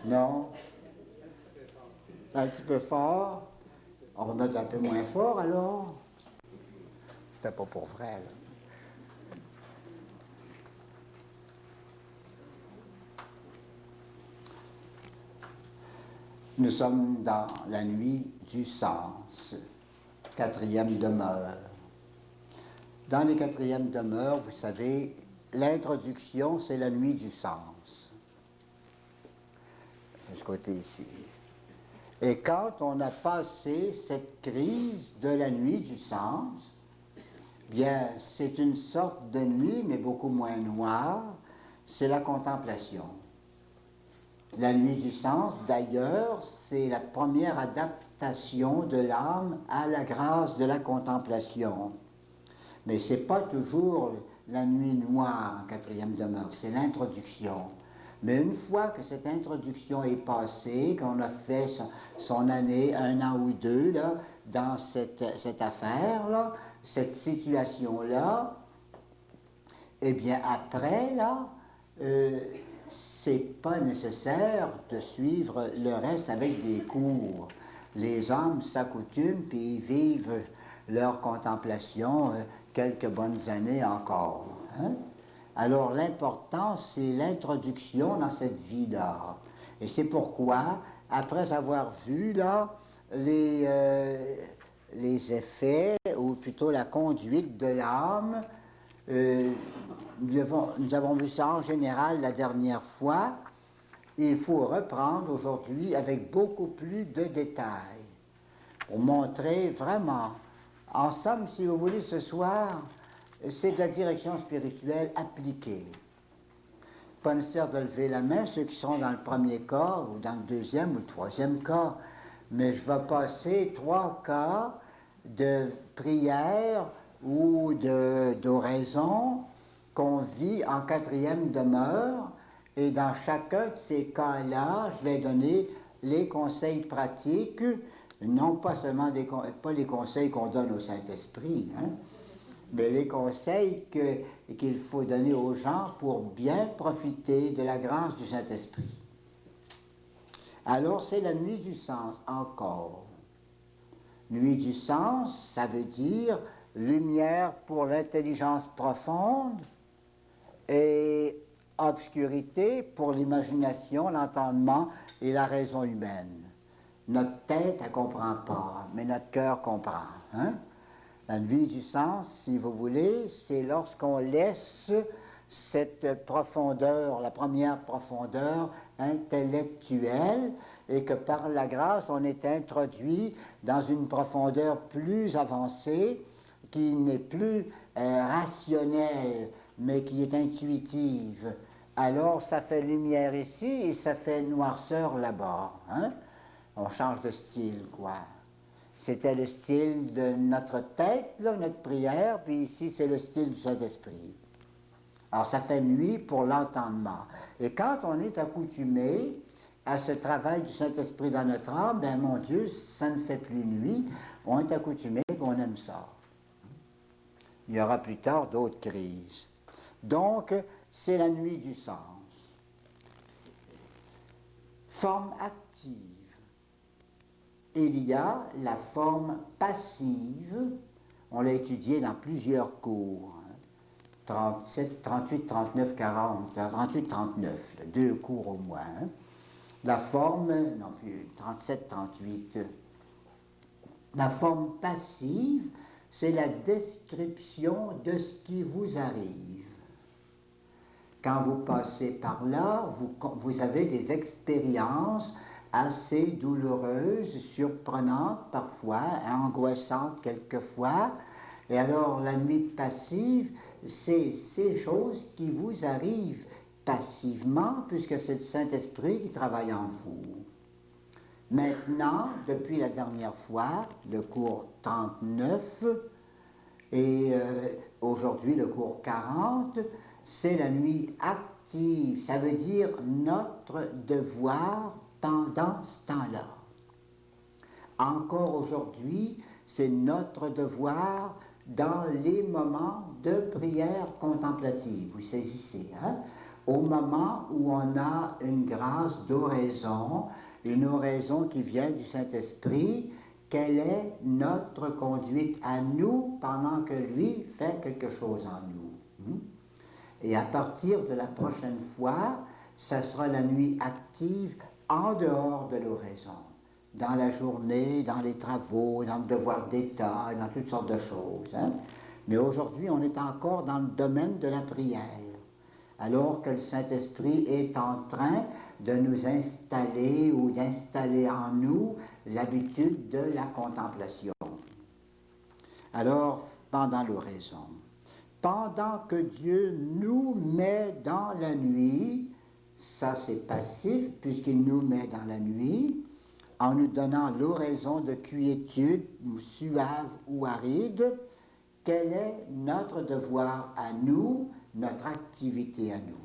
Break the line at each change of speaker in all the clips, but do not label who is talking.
Non? Un petit peu fort? On va mettre un peu moins fort alors? C'était pas pour vrai, là. Nous sommes dans la nuit du sens, quatrième demeure. Dans les quatrièmes demeures, vous savez, l'introduction, c'est la nuit du sens. De ce côté ici. Et quand on a passé cette crise de la nuit du sens, bien, c'est une sorte de nuit, mais beaucoup moins noire, c'est la contemplation. La nuit du sens, d'ailleurs, c'est la première adaptation de l'âme à la grâce de la contemplation. Mais ce n'est pas toujours la nuit noire en quatrième demeure, c'est l'introduction. Mais une fois que cette introduction est passée, qu'on a fait son année, 1 an ou 2, là, dans cette affaire-là, cette situation-là, eh bien après, là, c'est pas nécessaire de suivre le reste avec des cours. Les âmes s'accoutument puis ils vivent leur contemplation quelques bonnes années encore. Hein? Alors l'important, c'est l'introduction dans cette vie-là. Et c'est pourquoi, après avoir vu là les effets, ou plutôt la conduite de l'âme, nous avons vu ça en général la dernière fois. Il faut reprendre aujourd'hui avec beaucoup plus de détails pour montrer vraiment. En somme, si vous voulez, ce soir, c'est de la direction spirituelle appliquée. Pas nécessaire de lever la main, ceux qui sont dans le premier cas, ou dans le deuxième ou le troisième cas, mais je vais passer 3 cas de prière ou d'oraison qu'on vit en quatrième demeure, et dans chacun de ces cas-là, je vais donner les conseils pratiques, non pas seulement pas les conseils qu'on donne au Saint-Esprit, hein, mais les conseils qu'il faut donner aux gens pour bien profiter de la grâce du Saint-Esprit. Alors, c'est la nuit du sens, encore. Nuit du sens, ça veut dire lumière pour l'intelligence profonde et obscurité pour l'imagination, l'entendement et la raison humaine. Notre tête, elle ne comprend pas, mais notre cœur comprend. Hein? La nuit du sens, si vous voulez, c'est lorsqu'on laisse cette profondeur, la première profondeur intellectuelle, et que par la grâce, on est introduit dans une profondeur plus avancée, qui n'est plus rationnelle, mais qui est intuitive. Alors, ça fait lumière ici et ça fait noirceur là-bas. Hein? On change de style, quoi. C'était le style de notre tête, là, notre prière, puis ici, c'est le style du Saint-Esprit. Alors, ça fait nuit pour l'entendement. Et quand on est accoutumé à ce travail du Saint-Esprit dans notre âme, ben mon Dieu, ça ne fait plus nuit. On est accoutumé, et on aime ça. Il y aura plus tard d'autres crises. Donc, c'est la nuit du sens. Forme active. Il y a la forme passive, on l'a étudié dans plusieurs cours, 37, 38, 39, 40, 38, 39, 2 cours au moins. Hein. La forme, non plus, 37, 38. La forme passive, c'est la description de ce qui vous arrive. Quand vous passez par là, vous avez des expériences assez douloureuses, surprenantes parfois, angoissantes quelquefois. Et alors la nuit passive, c'est ces choses qui vous arrivent passivement, puisque c'est le Saint-Esprit qui travaille en vous. Maintenant, depuis la dernière fois, le cours 39, et aujourd'hui le cours 40, c'est la nuit active. Ça veut dire notre devoir pendant ce temps-là. Encore aujourd'hui, c'est notre devoir dans les moments de prière contemplative. Vous saisissez, hein? au moment où on a une grâce d'oraison, une oraison qui vient du Saint-Esprit, quelle est notre conduite à nous pendant que lui fait quelque chose en nous. Et à partir de la prochaine fois, ça sera la nuit active en dehors de l'oraison, dans la journée, dans les travaux, dans le devoir d'État, dans toutes sortes de choses. Mais aujourd'hui, on est encore dans le domaine de la prière, alors que le Saint-Esprit est en train de nous installer ou d'installer en nous l'habitude de la contemplation. Alors, pendant l'oraison, pendant que Dieu nous met dans la nuit, ça c'est passif puisqu'il nous met dans la nuit, en nous donnant l'oraison de quiétude, suave ou aride, quel est notre devoir à nous, notre activité à nous.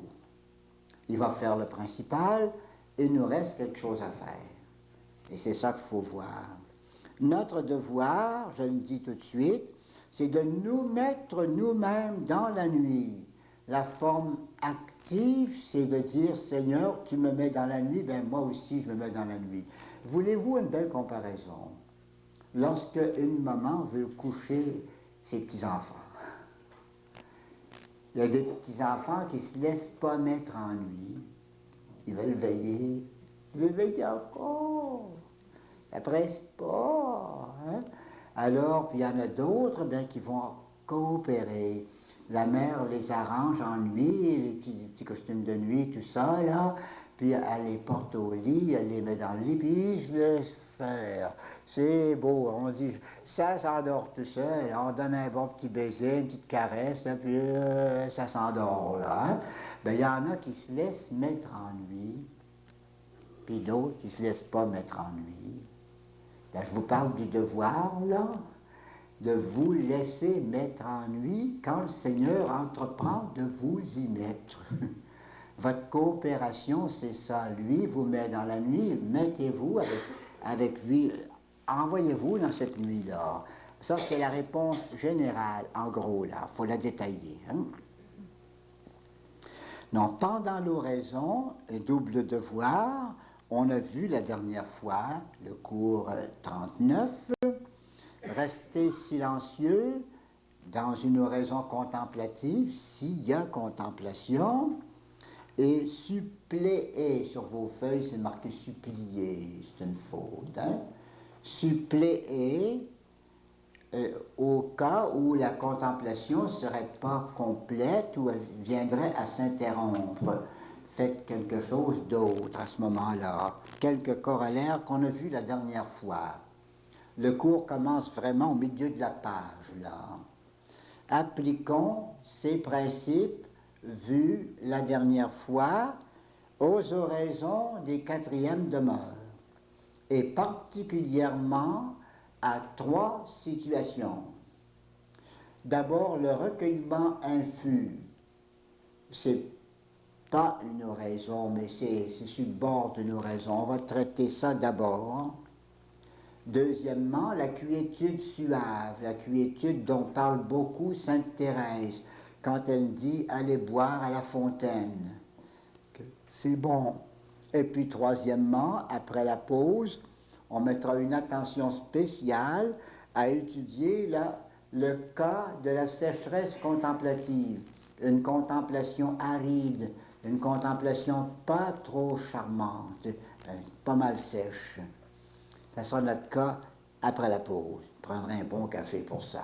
Il va faire le principal, il nous reste quelque chose à faire. Et c'est ça qu'il faut voir. Notre devoir, je le dis tout de suite, c'est de nous mettre nous-mêmes dans la nuit. La forme active, c'est de dire, Seigneur, tu me mets dans la nuit, bien moi aussi je me mets dans la nuit. Voulez-vous une belle comparaison? Lorsque une maman veut coucher ses petits-enfants, il y a des petits-enfants qui ne se laissent pas mettre en nuit. Ils veulent veiller. Ils veulent veiller encore. Ça ne presse pas. Alors, puis il y en a d'autres qui vont coopérer. La mère les arrange en nuit, les petits costumes de nuit, tout ça, là. Puis elle les porte au lit, elle les met dans le lit, puis je laisse faire. C'est beau, on dit, ça s'endort tout seul. On donne un bon petit baiser, une petite caresse, là, puis ça s'endort, là. Il y en a qui se laissent mettre en nuit, puis d'autres qui ne se laissent pas mettre en nuit. Là, je vous parle du devoir, là, de vous laisser mettre en nuit quand le Seigneur entreprend de vous y mettre. Votre coopération, c'est ça. Lui vous met dans la nuit, mettez-vous avec lui, envoyez-vous dans cette nuit-là. Ça, c'est la réponse générale, en gros, là. Il faut la détailler. Non, pendant l'oraison, double devoir, on a vu la dernière fois, le cours 39, rester silencieux dans une oraison contemplative, s'il y a contemplation, et suppléer, sur vos feuilles c'est marqué supplier, c'est une faute, suppléer au cas où la contemplation ne serait pas complète ou elle viendrait à s'interrompre. Faites quelque chose d'autre à ce moment-là. Quelques corollaires qu'on a vus la dernière fois. Le cours commence vraiment au milieu de la page, là. Appliquons ces principes vus la dernière fois aux oraisons des quatrièmes demeures, et particulièrement à 3 situations. D'abord, le recueillement infus. C'est pas une oraison, mais c'est sur le bord d'une oraison. On va traiter ça d'abord. Deuxièmement, la quiétude suave, la quiétude dont parle beaucoup Sainte Thérèse quand elle dit « allez boire à la fontaine ». C'est bon. Et puis troisièmement, après la pause, on mettra une attention spéciale à étudier le cas de la sécheresse contemplative, une contemplation aride, une contemplation pas trop charmante, pas mal sèche. Ça sera notre cas après la pause. Je prendrai un bon café pour ça.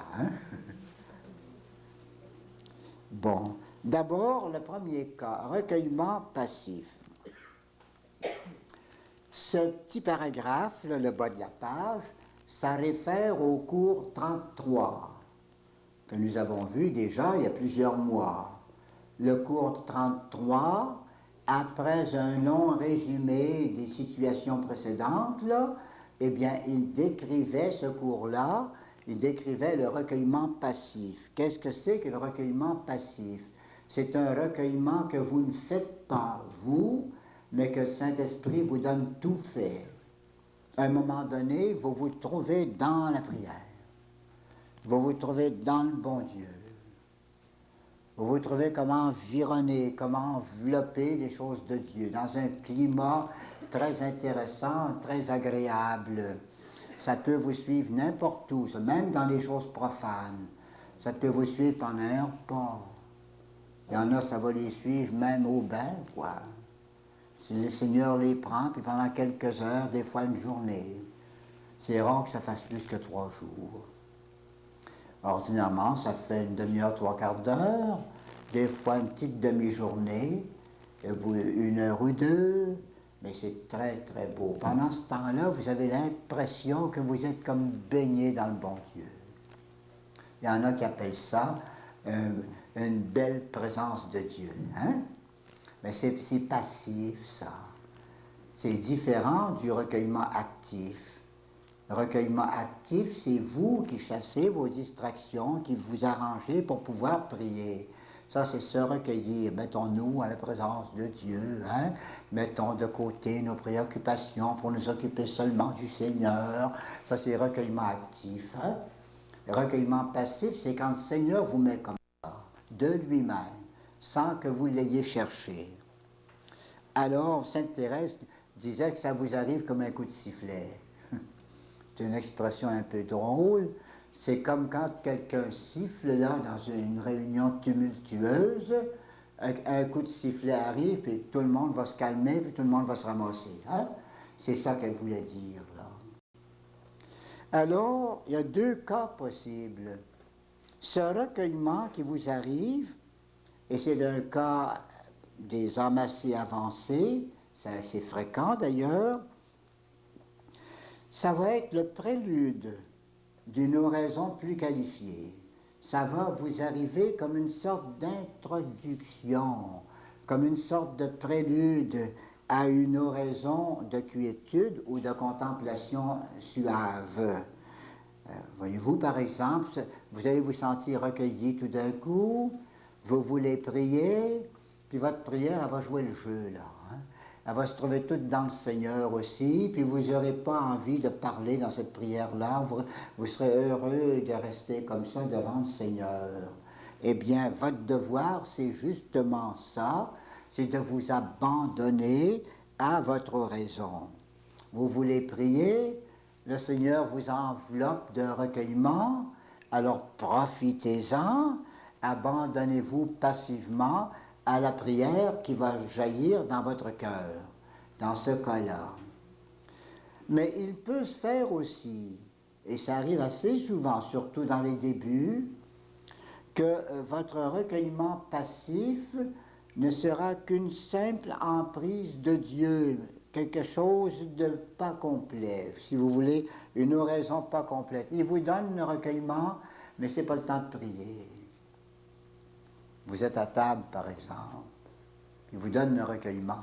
Bon, d'abord, le premier cas, recueillement passif. Ce petit paragraphe, là, le bas de la page, ça réfère au cours 33, que nous avons vu déjà il y a plusieurs mois. Le cours 33, après un long résumé des situations précédentes, là, eh bien, il décrivait ce cours-là, il décrivait le recueillement passif. Qu'est-ce que c'est que le recueillement passif? C'est un recueillement que vous ne faites pas, vous, mais que le Saint-Esprit vous donne tout fait. À un moment donné, vous vous trouvez dans la prière. Vous vous trouvez dans le bon Dieu. Vous vous trouvez comme environné, comme enveloppé des choses de Dieu, dans un climat très intéressant, très agréable. Ça peut vous suivre n'importe où, même dans les choses profanes. Ça peut vous suivre pendant un repas. Il y en a, ça va les suivre même au bain, quoi. Si le Seigneur les prend, puis pendant quelques heures, des fois une journée. C'est rare que ça fasse plus que 3 jours. Ordinairement, ça fait une demi-heure, 3/4 d'heure, des fois une petite demi-journée, une heure ou deux, mais c'est très, très beau. Pendant ce temps-là, vous avez l'impression que vous êtes comme baigné dans le bon Dieu. Il y en a qui appellent ça une belle présence de Dieu. Hein? Mais c'est passif, ça. C'est différent du recueillement actif. Le recueillement actif, c'est vous qui chassez vos distractions, qui vous arrangez pour pouvoir prier. Ça, c'est se recueillir. Mettons-nous à la présence de Dieu. Hein? Mettons de côté nos préoccupations pour nous occuper seulement du Seigneur. Ça, c'est recueillement actif. Hein? Le recueillement passif, c'est quand le Seigneur vous met comme ça, de lui-même, sans que vous l'ayez cherché. Alors, Sainte Thérèse disait que ça vous arrive comme un coup de sifflet. C'est une expression un peu drôle. C'est comme quand quelqu'un siffle là dans une réunion tumultueuse, un coup de sifflet arrive, puis tout le monde va se calmer, puis tout le monde va se ramasser. Hein? C'est ça qu'elle voulait dire là. Alors, il y a 2 cas possibles. Ce recueillement qui vous arrive, et c'est un cas des hommes assez avancés, c'est assez fréquent d'ailleurs, ça va être le prélude d'une oraison plus qualifiée. Ça va vous arriver comme une sorte d'introduction, comme une sorte de prélude à une oraison de quiétude ou de contemplation suave. Voyez-vous, par exemple, vous allez vous sentir recueilli tout d'un coup, vous voulez prier, puis votre prière, elle va jouer le jeu, là. Hein? Elle va se trouver toute dans le Seigneur aussi, puis vous n'aurez pas envie de parler dans cette prière-là. Vous serez heureux de rester comme ça devant le Seigneur. Eh bien, votre devoir, c'est justement ça, c'est de vous abandonner à votre oraison. Vous voulez prier, le Seigneur vous enveloppe d'un recueillement, alors profitez-en, abandonnez-vous passivement à la prière qui va jaillir dans votre cœur, dans ce cas-là. Mais il peut se faire aussi, et ça arrive assez souvent, surtout dans les débuts, que votre recueillement passif ne sera qu'une simple emprise de Dieu, quelque chose de pas complet, si vous voulez, une oraison pas complète. Il vous donne le recueillement, mais ce n'est pas le temps de prier. Vous êtes à table, par exemple. Il vous donne le recueillement.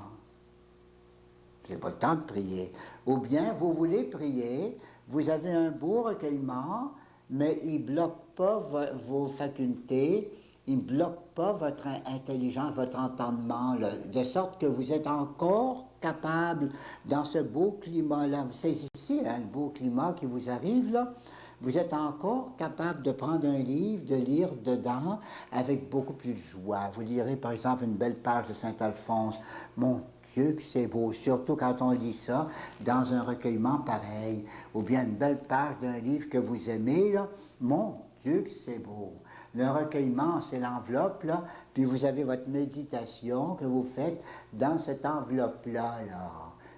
Vous n'avez pas le temps de prier. Ou bien, vous voulez prier, vous avez un beau recueillement, mais il ne bloque pas vos facultés, il ne bloque pas votre intelligence, votre entendement, là, de sorte que vous êtes encore capable, dans ce beau climat-là, vous saisissez un beau climat qui vous arrive, là, vous êtes encore capable de prendre un livre, de lire dedans avec beaucoup plus de joie. Vous lirez par exemple une belle page de Saint-Alphonse. Mon Dieu que c'est beau, surtout quand on lit ça dans un recueillement pareil, ou bien une belle page d'un livre que vous aimez, là. Mon Dieu que c'est beau. Le recueillement, c'est l'enveloppe, là, puis vous avez votre méditation que vous faites dans cette enveloppe-là, là.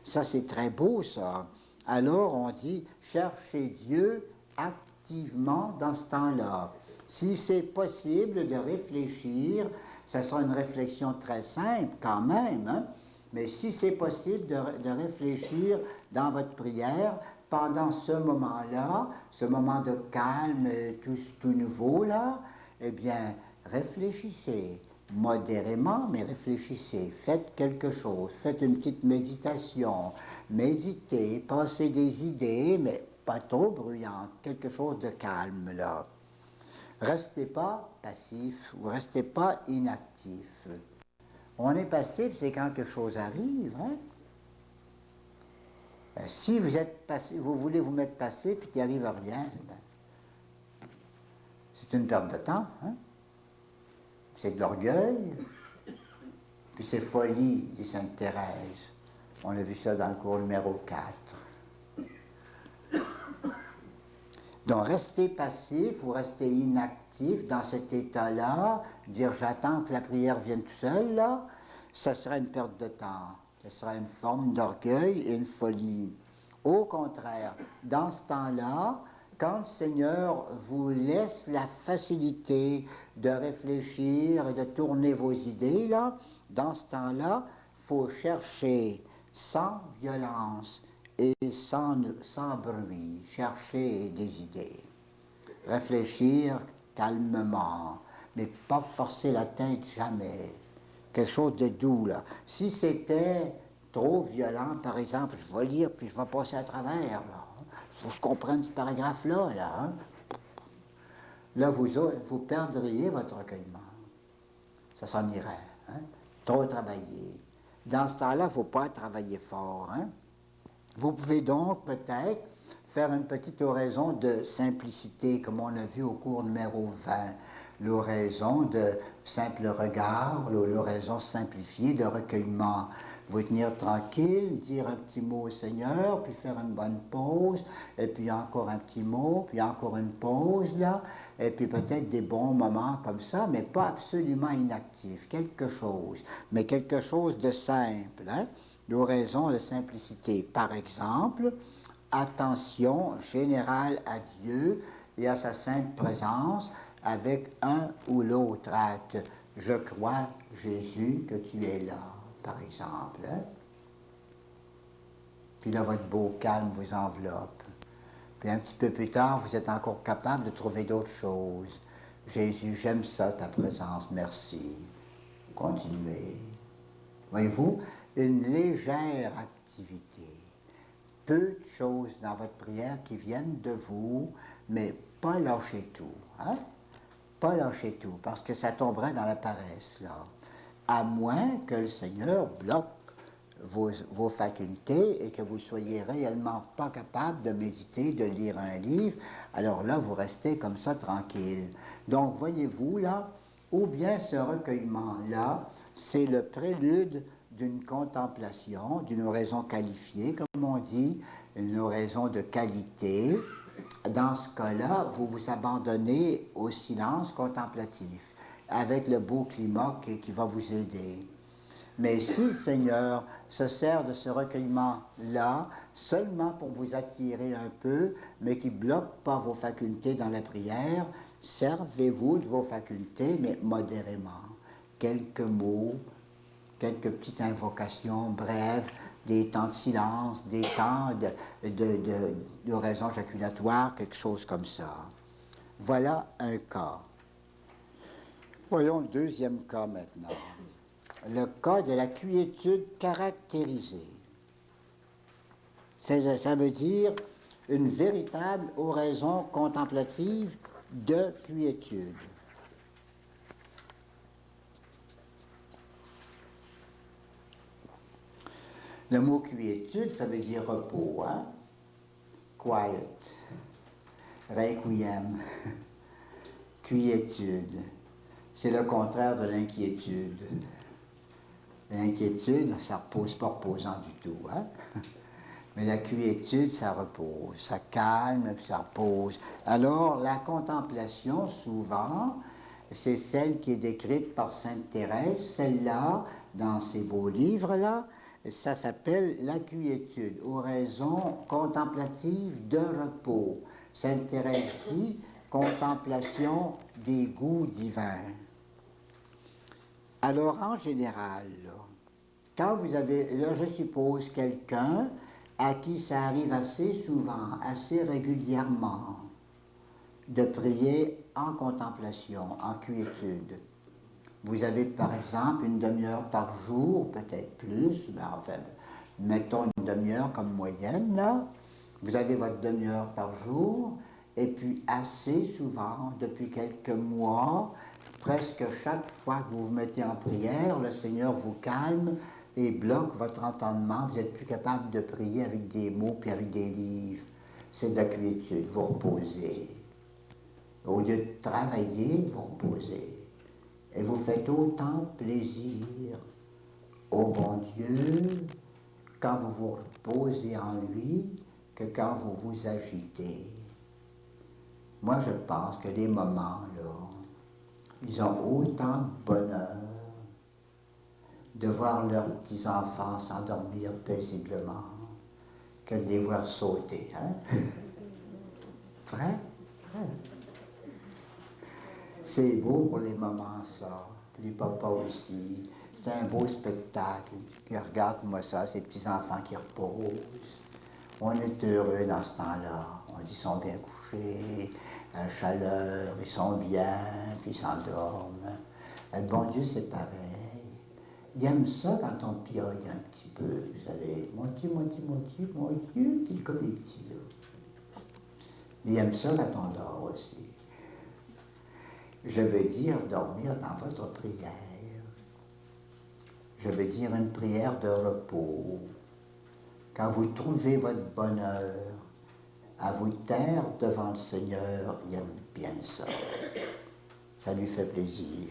Ça, c'est très beau, ça. Alors, on dit, cherchez Dieu activement dans ce temps-là. Si c'est possible de réfléchir, ça sera une réflexion très simple quand même, hein? Mais si c'est possible de réfléchir dans votre prière pendant ce moment-là, ce moment de calme tout nouveau là, eh bien, réfléchissez modérément, mais réfléchissez, faites quelque chose, faites une petite méditation, méditez, passez des idées, mais pas trop bruyantes, quelque chose de calme là. Restez pas passif ou restez pas inactif. On est passif, c'est quand quelque chose arrive. Hein? Ben, si vous êtes passif, vous voulez vous mettre passif et qu'il n'y arrive à rien, ben, c'est une perte de temps. Hein? c'est de l'orgueil, puis c'est folie, dit Sainte Thérèse. On a vu ça dans le cours numéro 4. Donc, rester passif ou rester inactif dans cet état-là, dire j'attends que la prière vienne tout seul, là, ça serait une perte de temps. Ce serait une forme d'orgueil et une folie. Au contraire, dans ce temps-là, quand le Seigneur vous laisse la facilité de réfléchir et de tourner vos idées, là, dans ce temps-là, il faut chercher sans violence et sans bruit, chercher des idées. Réfléchir calmement, mais pas forcer la tête jamais. Quelque chose de doux, là. Si c'était trop violent, par exemple, je vais lire puis je vais passer à travers, là. Il faut que je comprenne ce paragraphe-là, là. Hein? Là, vous perdriez votre recueillement. Ça s'en irait. Hein? Trop travailler. Dans ce temps-là, il ne faut pas travailler fort. Hein? Vous pouvez donc peut-être faire une petite oraison de simplicité, comme on a vu au cours numéro 20. L'oraison de simple regard, l'oraison simplifiée de recueillement. Vous tenir tranquille, dire un petit mot au Seigneur, puis faire une bonne pause, et puis encore un petit mot, puis encore une pause, là, et puis peut-être des bons moments comme ça, mais pas absolument inactifs, quelque chose, mais quelque chose de simple, hein? L'oraison de simplicité. Par exemple, attention générale à Dieu et à sa sainte présence avec un ou l'autre acte. Je crois, Jésus, que tu es là, par exemple. Hein? Puis là, votre beau calme vous enveloppe. Puis un petit peu plus tard, vous êtes encore capable de trouver d'autres choses. Jésus, j'aime ça, ta présence, merci. Continuez. Voyez-vous, une légère activité. Peu de choses dans votre prière qui viennent de vous, mais pas lâcher tout. Hein? Pas lâcher tout, parce que ça tomberait dans la paresse, là. À moins que le Seigneur bloque vos facultés et que vous soyez réellement pas capable de méditer, de lire un livre, alors là, vous restez comme ça tranquille. Donc, voyez-vous, là, ou bien ce recueillement-là, c'est le prélude d'une contemplation, d'une oraison qualifiée, comme on dit, une oraison de qualité. Dans ce cas-là, vous vous abandonnez au silence contemplatif, avec le beau climat qui va vous aider. Mais si le Seigneur se sert de ce recueillement-là seulement pour vous attirer un peu, mais qui ne bloque pas vos facultés dans la prière, servez-vous de vos facultés, mais modérément. Quelques mots, quelques petites invocations brèves, des temps de silence, des temps d'oraison jaculatoire, quelque chose comme ça. Voilà un cas. Voyons le deuxième cas maintenant. Le cas de la quiétude caractérisée. Ça veut dire une véritable oraison contemplative de quiétude. Le mot quiétude, ça veut dire repos, hein? Quiet, requiem, quiétude. C'est le contraire de l'inquiétude. L'inquiétude, ça ne repose pas reposant du tout, hein? Mais la quiétude, ça repose, ça calme, ça repose. Alors, la contemplation, souvent, c'est celle qui est décrite par Sainte Thérèse, celle-là, dans ces beaux livres-là, ça s'appelle la quiétude, oraison contemplative de repos. Sainte Thérèse dit contemplation des goûts divins. Alors, en général, là, quand vous avez, là, je suppose, quelqu'un à qui ça arrive assez souvent, assez régulièrement, de prier en contemplation, en quiétude. Vous avez, par exemple, une demi-heure par jour, peut-être plus, mais enfin, mettons une demi-heure comme moyenne, là. Vous avez votre demi-heure par jour, et puis assez souvent, depuis quelques mois, presque chaque fois que vous vous mettez en prière, le Seigneur vous calme et bloque votre entendement. Vous n'êtes plus capable de prier avec des mots puis avec des livres. C'est de la quiétude, vous reposez. Au lieu de travailler, vous reposez. Et vous faites autant plaisir au bon Dieu quand vous vous reposez en lui que quand vous vous agitez. Moi, je pense que les moments, là, ils ont autant de bonheur de voir leurs petits-enfants s'endormir paisiblement que de les voir sauter. Hein? Vrai? Vrai. C'est beau pour les mamans, ça. Les papas aussi. C'est un beau spectacle. Regarde-moi ça, ces petits-enfants qui reposent. On est heureux dans ce temps-là. On dit qu'ils sont bien couchés, la chaleur, ils sont bien, puis ils s'endorment. Le bon Dieu, c'est pareil. Il aime ça quand on piaille un petit peu, vous savez. Mon Dieu, mon Dieu, mon Dieu, mon Dieu, qui est comme les petits, là. Mais il aime ça quand on dort aussi. Je veux dire dormir dans votre prière. Je veux dire une prière de repos. Quand vous trouvez votre bonheur à vous taire devant le Seigneur, il aime bien ça. Ça lui fait plaisir.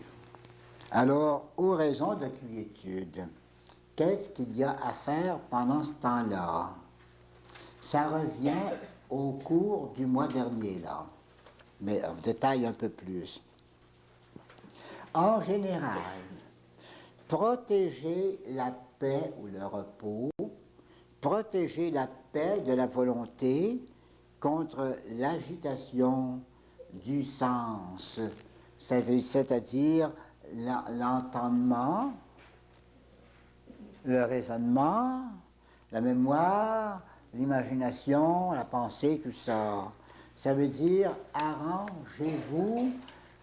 Alors, aux raisons de quiétude, qu'est-ce qu'il y a à faire pendant ce temps-là? Ça revient au cours du mois dernier, là, mais en détail un peu plus. En général, protéger la paix ou le repos, protéger la paix de la volonté contre l'agitation du sens, c'est-à-dire l'entendement, le raisonnement, la mémoire, l'imagination, la pensée, tout ça. Ça veut dire arrangez-vous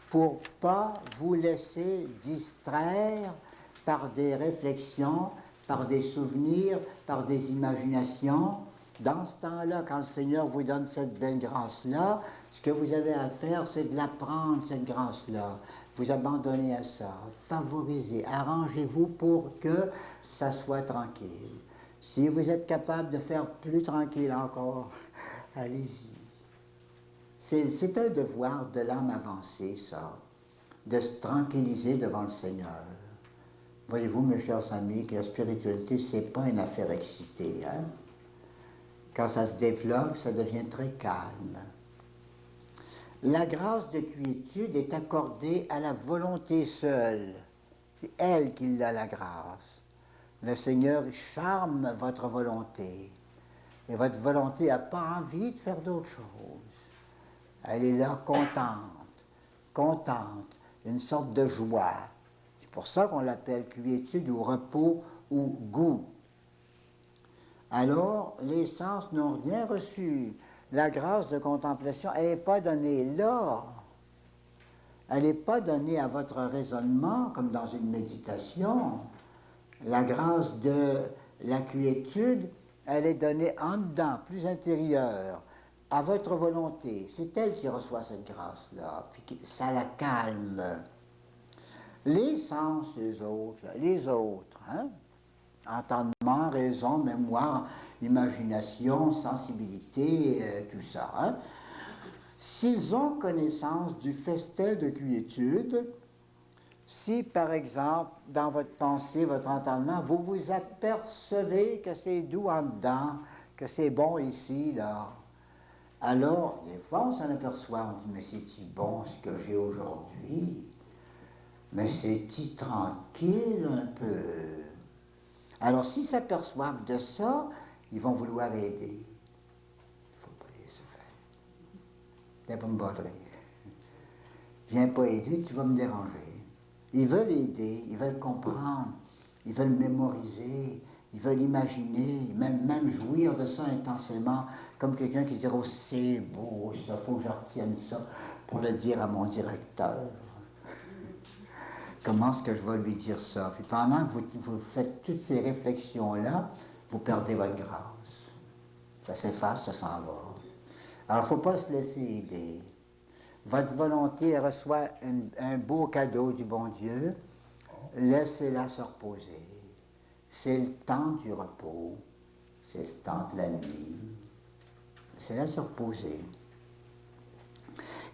pour ne pas vous laisser distraire par des réflexions, par des souvenirs, par des imaginations. Dans ce temps-là, quand le Seigneur vous donne cette belle grâce-là, ce que vous avez à faire, c'est de la prendre, cette grâce-là. Vous abandonnez à ça, favorisez, arrangez-vous pour que ça soit tranquille. Si vous êtes capable de faire plus tranquille encore, allez-y. C'est un devoir de l'âme avancée, ça, de se tranquilliser devant le Seigneur. Voyez-vous, mes chers amis, que la spiritualité, c'est pas une affaire excitée. Hein? Quand ça se développe, ça devient très calme. La grâce de quiétude est accordée à la volonté seule. C'est elle qui a la grâce. Le Seigneur charme votre volonté. Et votre volonté n'a pas envie de faire d'autre chose. Elle est là contente, une sorte de joie. C'est pour ça qu'on l'appelle quiétude ou repos ou goût. Alors, les sens n'ont rien reçu. La grâce de contemplation, elle n'est pas donnée là. Elle n'est pas donnée à votre raisonnement comme dans une méditation. La grâce de la quiétude, elle est donnée en dedans, plus intérieure, à votre volonté. C'est elle qui reçoit cette grâce-là, puis ça la calme. Les sens, les autres, hein? Entendement, raison, mémoire, imagination, sensibilité, tout ça. Hein? S'ils ont connaissance du festin de quiétude, si par exemple, dans votre pensée, votre entendement, vous vous apercevez que c'est doux en dedans, que c'est bon ici, là, alors, des fois, on s'en aperçoit, on dit, mais c'est-tu bon ce que j'ai aujourd'hui? Mais c'est-tu tranquille un peu? Alors, s'ils s'aperçoivent de ça, ils vont vouloir aider. Il ne faut pas laisser faire. Viens pas me battre. Viens pas aider, tu vas me déranger. Ils veulent aider, ils veulent comprendre, ils veulent mémoriser, ils veulent imaginer, même jouir de ça intensément, comme quelqu'un qui dirait « Oh, c'est beau, ça, faut que je retienne ça pour le dire à mon directeur. » Comment est-ce que je vais lui dire ça? Puis pendant que vous faites toutes ces réflexions-là, vous perdez votre grâce. Ça s'efface, ça s'en va. Alors, il ne faut pas se laisser aider. Votre volonté reçoit un beau cadeau du bon Dieu. Laissez-la se reposer. C'est le temps du repos. C'est le temps de la nuit. Laissez-la se reposer.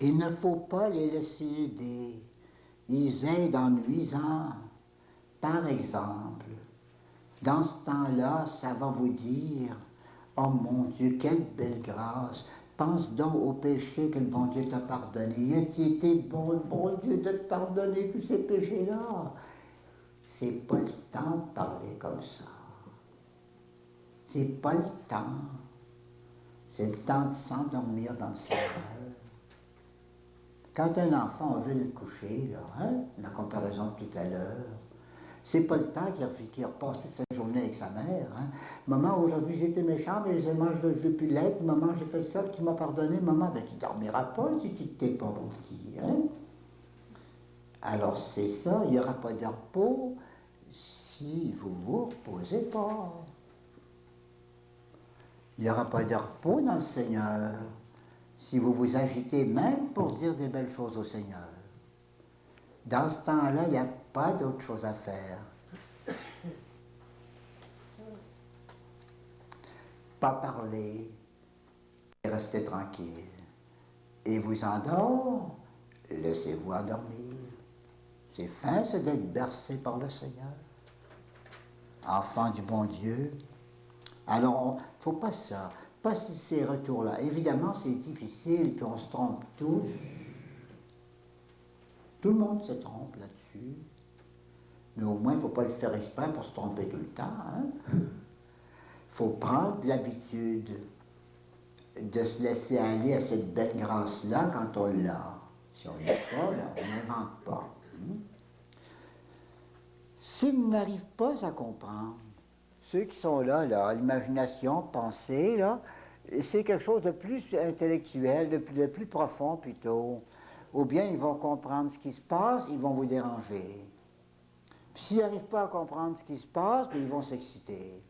Il ne faut pas les laisser aider. ils aident en nuisant. Par exemple, dans ce temps-là, ça va vous dire, oh mon Dieu, quelle belle grâce. Pense donc au péché que le bon Dieu t'a pardonné. A-t-il été bon, le bon Dieu, de te pardonner tous ces péchés-là? C'est pas le temps de parler comme ça. C'est pas le temps. C'est le temps de s'endormir dans le Seigneur. Quand un enfant veut le coucher, là, hein, la comparaison de tout à l'heure, c'est pas le temps qu'il repasse toute sa journée avec sa mère. Hein. Maman, aujourd'hui j'étais méchant, mais maman, je ne veux plus l'être. Maman, j'ai fait ça, tu m'as pardonné. Maman, ben tu ne dormiras pas si tu ne t'es pas mon petit. Hein. Alors c'est ça, il n'y aura pas de repos si vous ne vous reposez pas. Il n'y aura pas de repos dans le Seigneur si vous vous agitez même pour dire des belles choses au Seigneur. Dans ce temps-là, il n'y a pas d'autre chose à faire. Pas parler et rester tranquille. Et vous endort, laissez-vous endormir. C'est fin, c'est d'être bercé par le Seigneur. Enfant du bon Dieu. Alors, il ne faut pas ça. Pas ces retours-là. Évidemment, c'est difficile, puis on se trompe tous. Tout le monde se trompe là-dessus. Mais au moins, il ne faut pas le faire exprès pour se tromper tout le temps. Il faut prendre l'habitude de se laisser aller à cette belle grâce-là quand on l'a. Si on ne l'a pas, là, on n'invente pas. S'ils n'arrivent pas à comprendre, ceux qui sont là, l'imagination, pensée, là, c'est quelque chose de plus intellectuel, de plus profond plutôt. Ou bien ils vont comprendre ce qui se passe, ils vont vous déranger. S'ils n'arrivent pas à comprendre ce qui se passe, bien, ils vont s'exciter.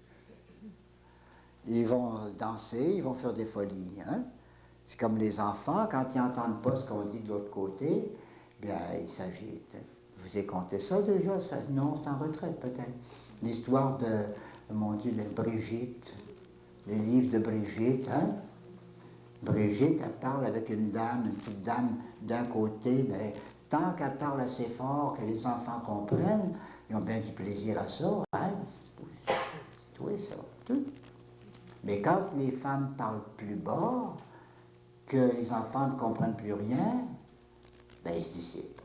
Ils vont danser, ils vont faire des folies. Hein? C'est comme les enfants, quand ils n'entendent pas ce qu'on dit de l'autre côté, bien, ils s'agitent. Je vous ai conté ça déjà? Non, c'est en retraite peut-être. L'histoire de, mon Dieu, de Brigitte, les livres de Brigitte. Hein? Brigitte, elle parle avec une petite dame d'un côté, mais tant qu'elle parle assez fort que les enfants comprennent, ils ont bien du plaisir à ça. Hein? Tout ça, tout. Mais quand les femmes parlent plus bas, que les enfants ne comprennent plus rien, ben ils se dissipent.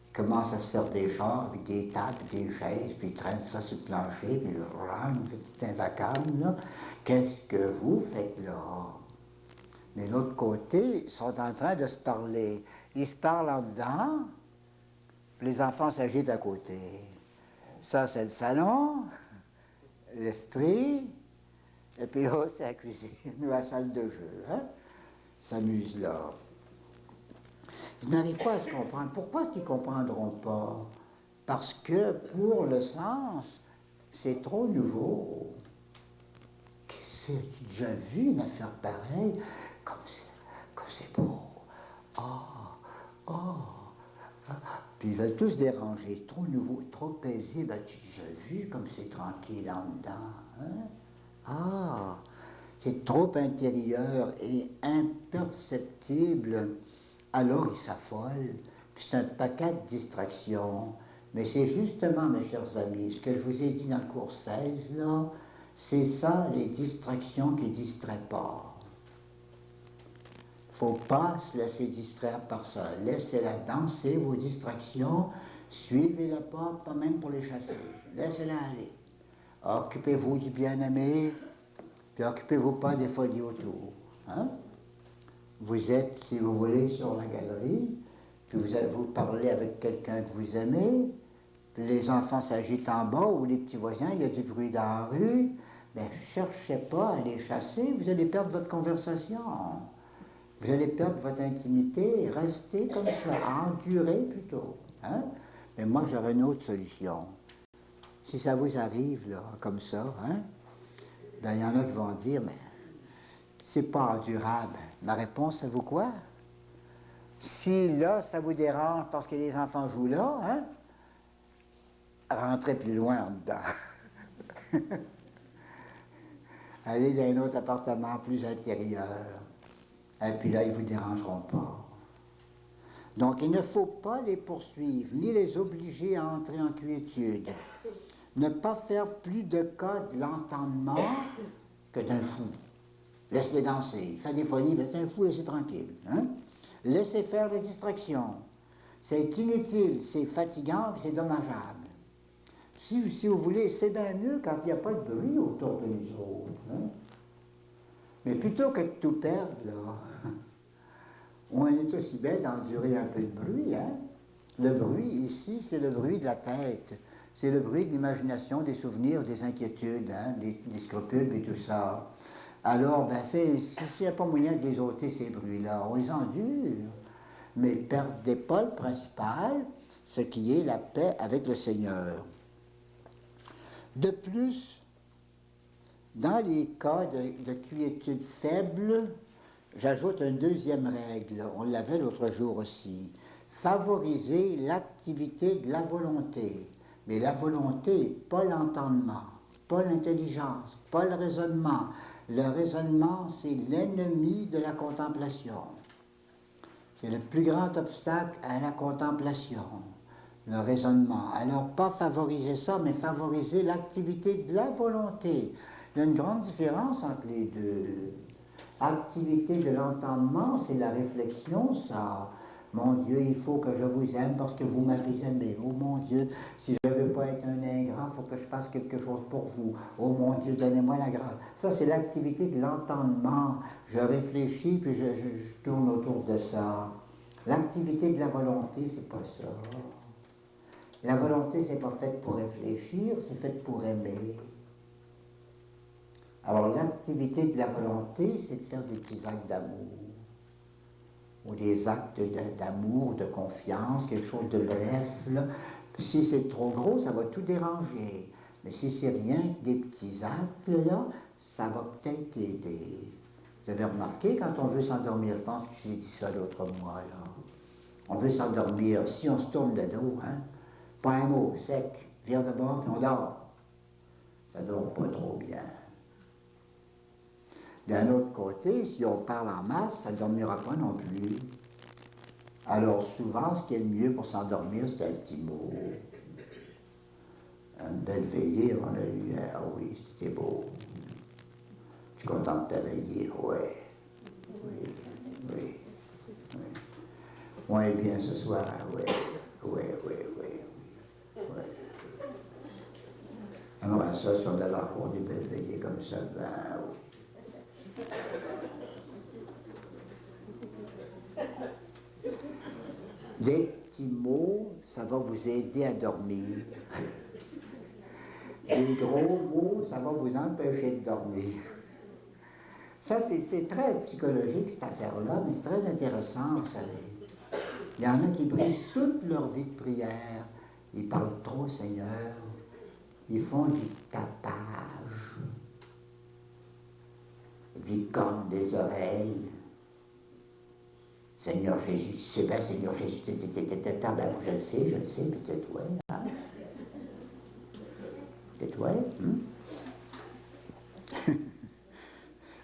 Ils commencent à se faire des chars avec des tables, des chaises, puis ils traînent ça sur le plancher, puis tout un vacarme, là. Qu'est-ce que vous faites là? Mais de l'autre côté, ils sont en train de se parler. Ils se parlent en dedans, puis les enfants s'agitent à côté. Ça, c'est le salon, l'esprit, et puis là, c'est la cuisine ou la salle de jeu. Hein? Ils s'amusent là. Ils n'arrivent pas à se comprendre. Pourquoi est-ce qu'ils ne comprendront pas? Parce que pour le sens, c'est trop nouveau. Qu'est-ce que tu as déjà vu une affaire pareille? Comme c'est beau. Puis ils veulent tous déranger. C'est trop nouveau, trop paisible. As-tu déjà vu comme c'est tranquille en dedans? Hein? C'est trop intérieur et imperceptible. Alors ils s'affolent. Puis c'est un paquet de distractions. Mais c'est justement, mes chers amis, ce que je vous ai dit dans le cours 16, là, c'est ça, les distractions qui ne distraient pas. Il ne faut pas se laisser distraire par ça. Laissez-la danser, vos distractions. Suivez-la pas même pour les chasser. Laissez-la aller. Occupez-vous du bien-aimé, puis occupez-vous pas des folies autour. Hein? Vous êtes, si vous voulez, sur la galerie, puis vous parlez avec quelqu'un que vous aimez, puis les enfants s'agitent en bas, ou les petits voisins, il y a du bruit dans la rue. Bien, cherchez pas à les chasser, vous allez perdre votre conversation. Vous allez perdre votre intimité, restez comme ça, endurez plutôt. Hein? Mais moi, j'aurais une autre solution. Si ça vous arrive, là, comme ça, hein, ben, il y en a qui vont dire, mais c'est pas endurable. Ma réponse, ça vaut quoi? Si là, ça vous dérange parce que les enfants jouent là, hein, rentrez plus loin en dedans. Allez dans un autre appartement plus intérieur. Et puis là, ils ne vous dérangeront pas. Donc il ne faut pas les poursuivre, ni les obliger à entrer en quiétude. Ne pas faire plus de cas de l'entendement que d'un fou. Laisse-les danser, il fait des folies, mais c'est un fou, laissez tranquille. Hein? Laissez faire les distractions. C'est inutile, c'est fatigant, c'est dommageable. Si vous voulez, c'est bien mieux quand il n'y a pas de bruit autour de nous autres. Hein? Mais plutôt que de tout perdre, là, on est aussi bien d'endurer un peu de bruit. Hein? Le bruit, ici, c'est le bruit de la tête. C'est le bruit de l'imagination, des souvenirs, des inquiétudes, hein? des scrupules et tout ça. Alors, ben, s'il n'y a pas moyen de les ôter, ces bruits-là, on les endure. Mais perdez pas le principal, ce qui est la paix avec le Seigneur. De plus, dans les cas de quiétude faible, j'ajoute une deuxième règle, on l'avait l'autre jour aussi, favoriser l'activité de la volonté. Mais la volonté, pas l'entendement, pas l'intelligence, pas le raisonnement. Le raisonnement, c'est l'ennemi de la contemplation. C'est le plus grand obstacle à la contemplation, le raisonnement. Alors, pas favoriser ça, mais favoriser l'activité de la volonté. Il y a une grande différence entre les deux. Activité de l'entendement, c'est la réflexion, ça. Mon Dieu, il faut que je vous aime parce que vous m'avez aimé. Oh mon Dieu, si je ne veux pas être un ingrat, il faut que je fasse quelque chose pour vous. Oh mon Dieu, donnez-moi la grâce. Ça, c'est l'activité de l'entendement. Je réfléchis, puis je tourne autour de ça. L'activité de la volonté, c'est pas ça. La volonté, c'est pas faite pour réfléchir, c'est faite pour aimer. Alors, l'activité de la volonté, c'est de faire des petits actes d'amour. Ou des actes d'amour, de confiance, quelque chose de bref. Là. Si c'est trop gros, ça va tout déranger. Mais si c'est rien que des petits actes, là, ça va peut-être aider. Vous avez remarqué, quand on veut s'endormir, je pense que j'ai dit ça l'autre mois, là. On veut s'endormir, si on se tourne le dos, hein, pas un mot, sec, vire de bord, puis on dort. Ça ne dort pas trop bien. D'un autre côté, si on parle en masse, ça ne dormira pas non plus. Alors souvent, ce qui est le mieux pour s'endormir, c'est un petit mot. Une belle veillée, on a eu, ah oui, c'était beau. Je suis content de ta veillée, ouais. Oui, oui, oui. Ouais, bien ce soir, ouais, ouais, ouais, ouais, ouais. Alors ça, si on avait encore des belles veillées comme ça, ben oui. Des petits mots, ça va vous aider à dormir. Des gros mots, ça va vous empêcher de dormir. Ça, c'est très psychologique, cette affaire-là, mais c'est très intéressant, vous savez. Il y en a qui brisent toute leur vie de prière. Ils parlent trop au Seigneur. Ils font du tapage. Ils lui cornent des oreilles. Seigneur Jésus, c'est bien Seigneur Jésus, ben, je le sais, peut-être, ouais. Hein? Peut-être, ouais.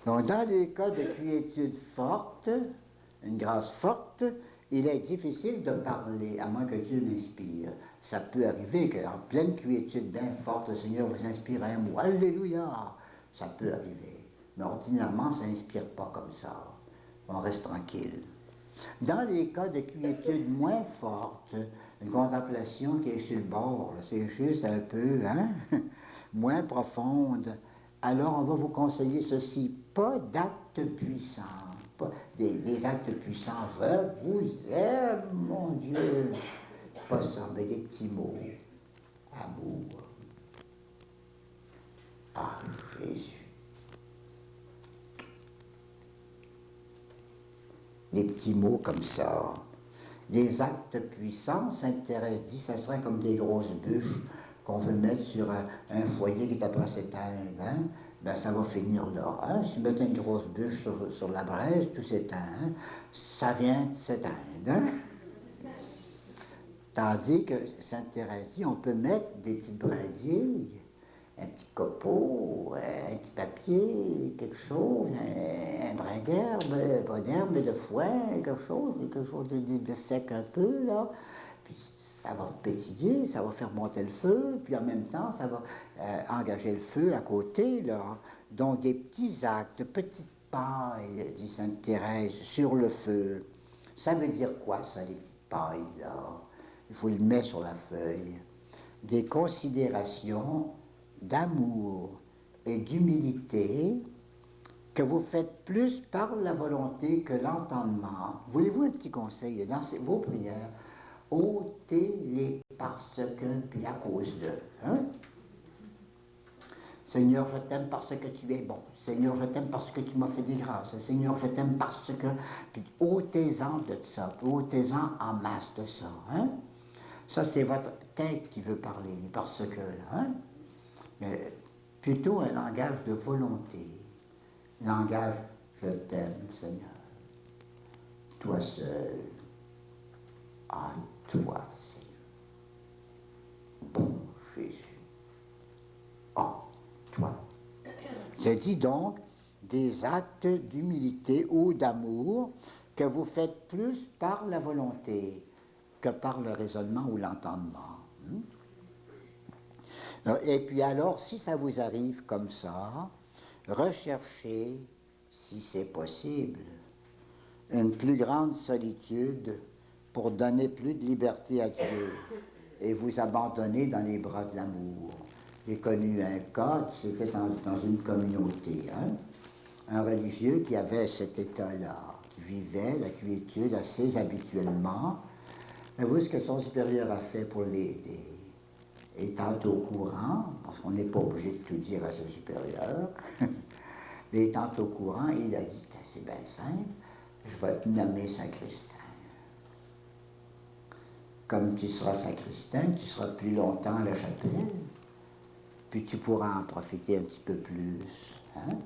Donc, dans les cas de quiétude forte, une grâce forte, il est difficile de parler, à moins que Dieu l'inspire. Ça peut arriver qu'en pleine quiétude bien forte, le Seigneur vous inspire un mot. Alléluia! Ça peut arriver. Mais ordinairement, ça n'inspire pas comme ça. On reste tranquille. Dans les cas de quiétude moins forte, une contemplation qui est sur le bord, c'est juste un peu, hein, moins profonde, alors on va vous conseiller ceci, pas d'actes puissants, pas des actes puissants, je vous aime, mon Dieu, pas ça, mais des petits mots, amour, ah Jésus. Des petits mots comme ça. Des actes puissants, Sainte Thérèse dit, ça serait comme des grosses bûches qu'on veut mettre sur un foyer qui est après s'éteindre. Hein? Ben, ça va finir là. Hein? Si vous mettez une grosse bûche sur la braise, tout s'éteint. Hein? Ça vient de s'éteindre. Hein? Tandis que Sainte Thérèse dit, on peut mettre des petites brindilles, un petit copeau, un petit papier, quelque chose, un brin d'herbe, pas d'herbe, de foin, quelque chose de sec un peu, là. Puis ça va pétiller, ça va faire monter le feu, puis en même temps, ça va engager le feu à côté, là. Donc des petits actes, de petites pailles, dit Sainte Thérèse, sur le feu. Ça veut dire quoi, ça, les petites pailles, là? Je vous le mets sur la feuille. Des considérations d'amour et d'humilité que vous faites plus par la volonté que l'entendement. Voulez-vous un petit conseil dans vos prières? Ôtez-les parce que, puis à cause de. Hein? Seigneur, je t'aime parce que tu es bon. Seigneur, je t'aime parce que tu m'as fait des grâces. Seigneur, je t'aime parce que... Puis ôtez-en de ça. Ôtez-en en masse de ça. Hein? Ça, c'est votre tête qui veut parler, parce que, hein? Mais plutôt un langage de volonté. Langage, je t'aime, Seigneur. Toi seul. À toi, Seigneur. Bon Jésus. Oh, toi. Je dis donc des actes d'humilité ou d'amour que vous faites plus par la volonté que par le raisonnement ou l'entendement. Et puis alors, si ça vous arrive comme ça, recherchez, si c'est possible, une plus grande solitude pour donner plus de liberté à Dieu et vous abandonner dans les bras de l'amour. J'ai connu un cas, c'était dans une communauté, hein, un religieux qui avait cet état-là, qui vivait la quiétude assez habituellement. Mais vous, ce que son supérieur a fait pour l'aider, étant au courant, parce qu'on n'est pas obligé de tout dire à son supérieur, mais étant au courant, il a dit, c'est bien simple, je vais te nommer sacristain. Comme tu seras sacristain, tu seras plus longtemps à la chapelle, puis tu pourras en profiter un petit peu plus. Hein?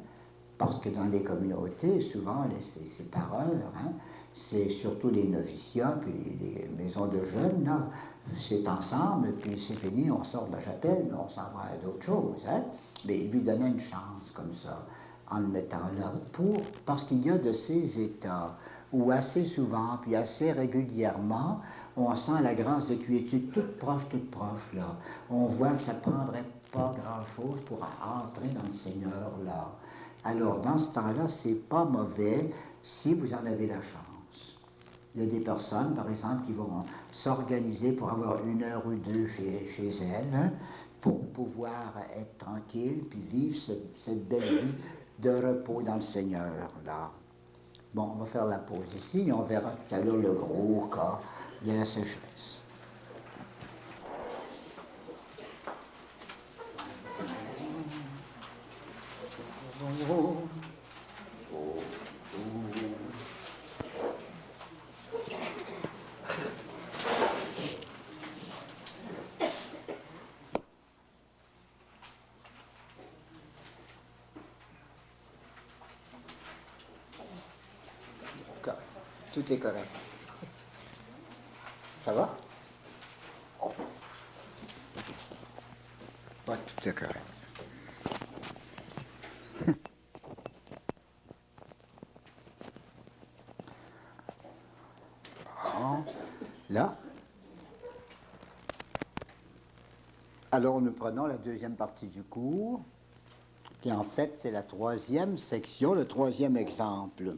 Parce que dans les communautés, souvent, c'est par heure, hein? C'est surtout les noviciats, puis les maisons de jeunes, là, c'est ensemble, puis c'est fini, on sort de la chapelle, on s'en va à d'autres choses. Hein? Mais lui donner une chance comme ça, en le mettant là, parce qu'il y a de ces états où assez souvent, puis assez régulièrement, on sent la grâce de quiétude toute proche, là. On voit que ça ne prendrait pas grand-chose pour entrer dans le Seigneur, là. Alors, dans ce temps-là, c'est pas mauvais si vous en avez la chance. Il y a des personnes, par exemple, qui vont s'organiser pour avoir 1 heure ou 2 chez elles, hein, pour pouvoir être tranquille, puis vivre cette belle vie de repos dans le Seigneur, là. Bon, on va faire la pause ici et on verra tout à l'heure le gros cas de la sécheresse. Tout est correct. Ça va? Ouais, tout est correct. Bon, là. Alors, nous prenons la deuxième partie du cours, qui en fait, c'est la 3e section, le 3e exemple.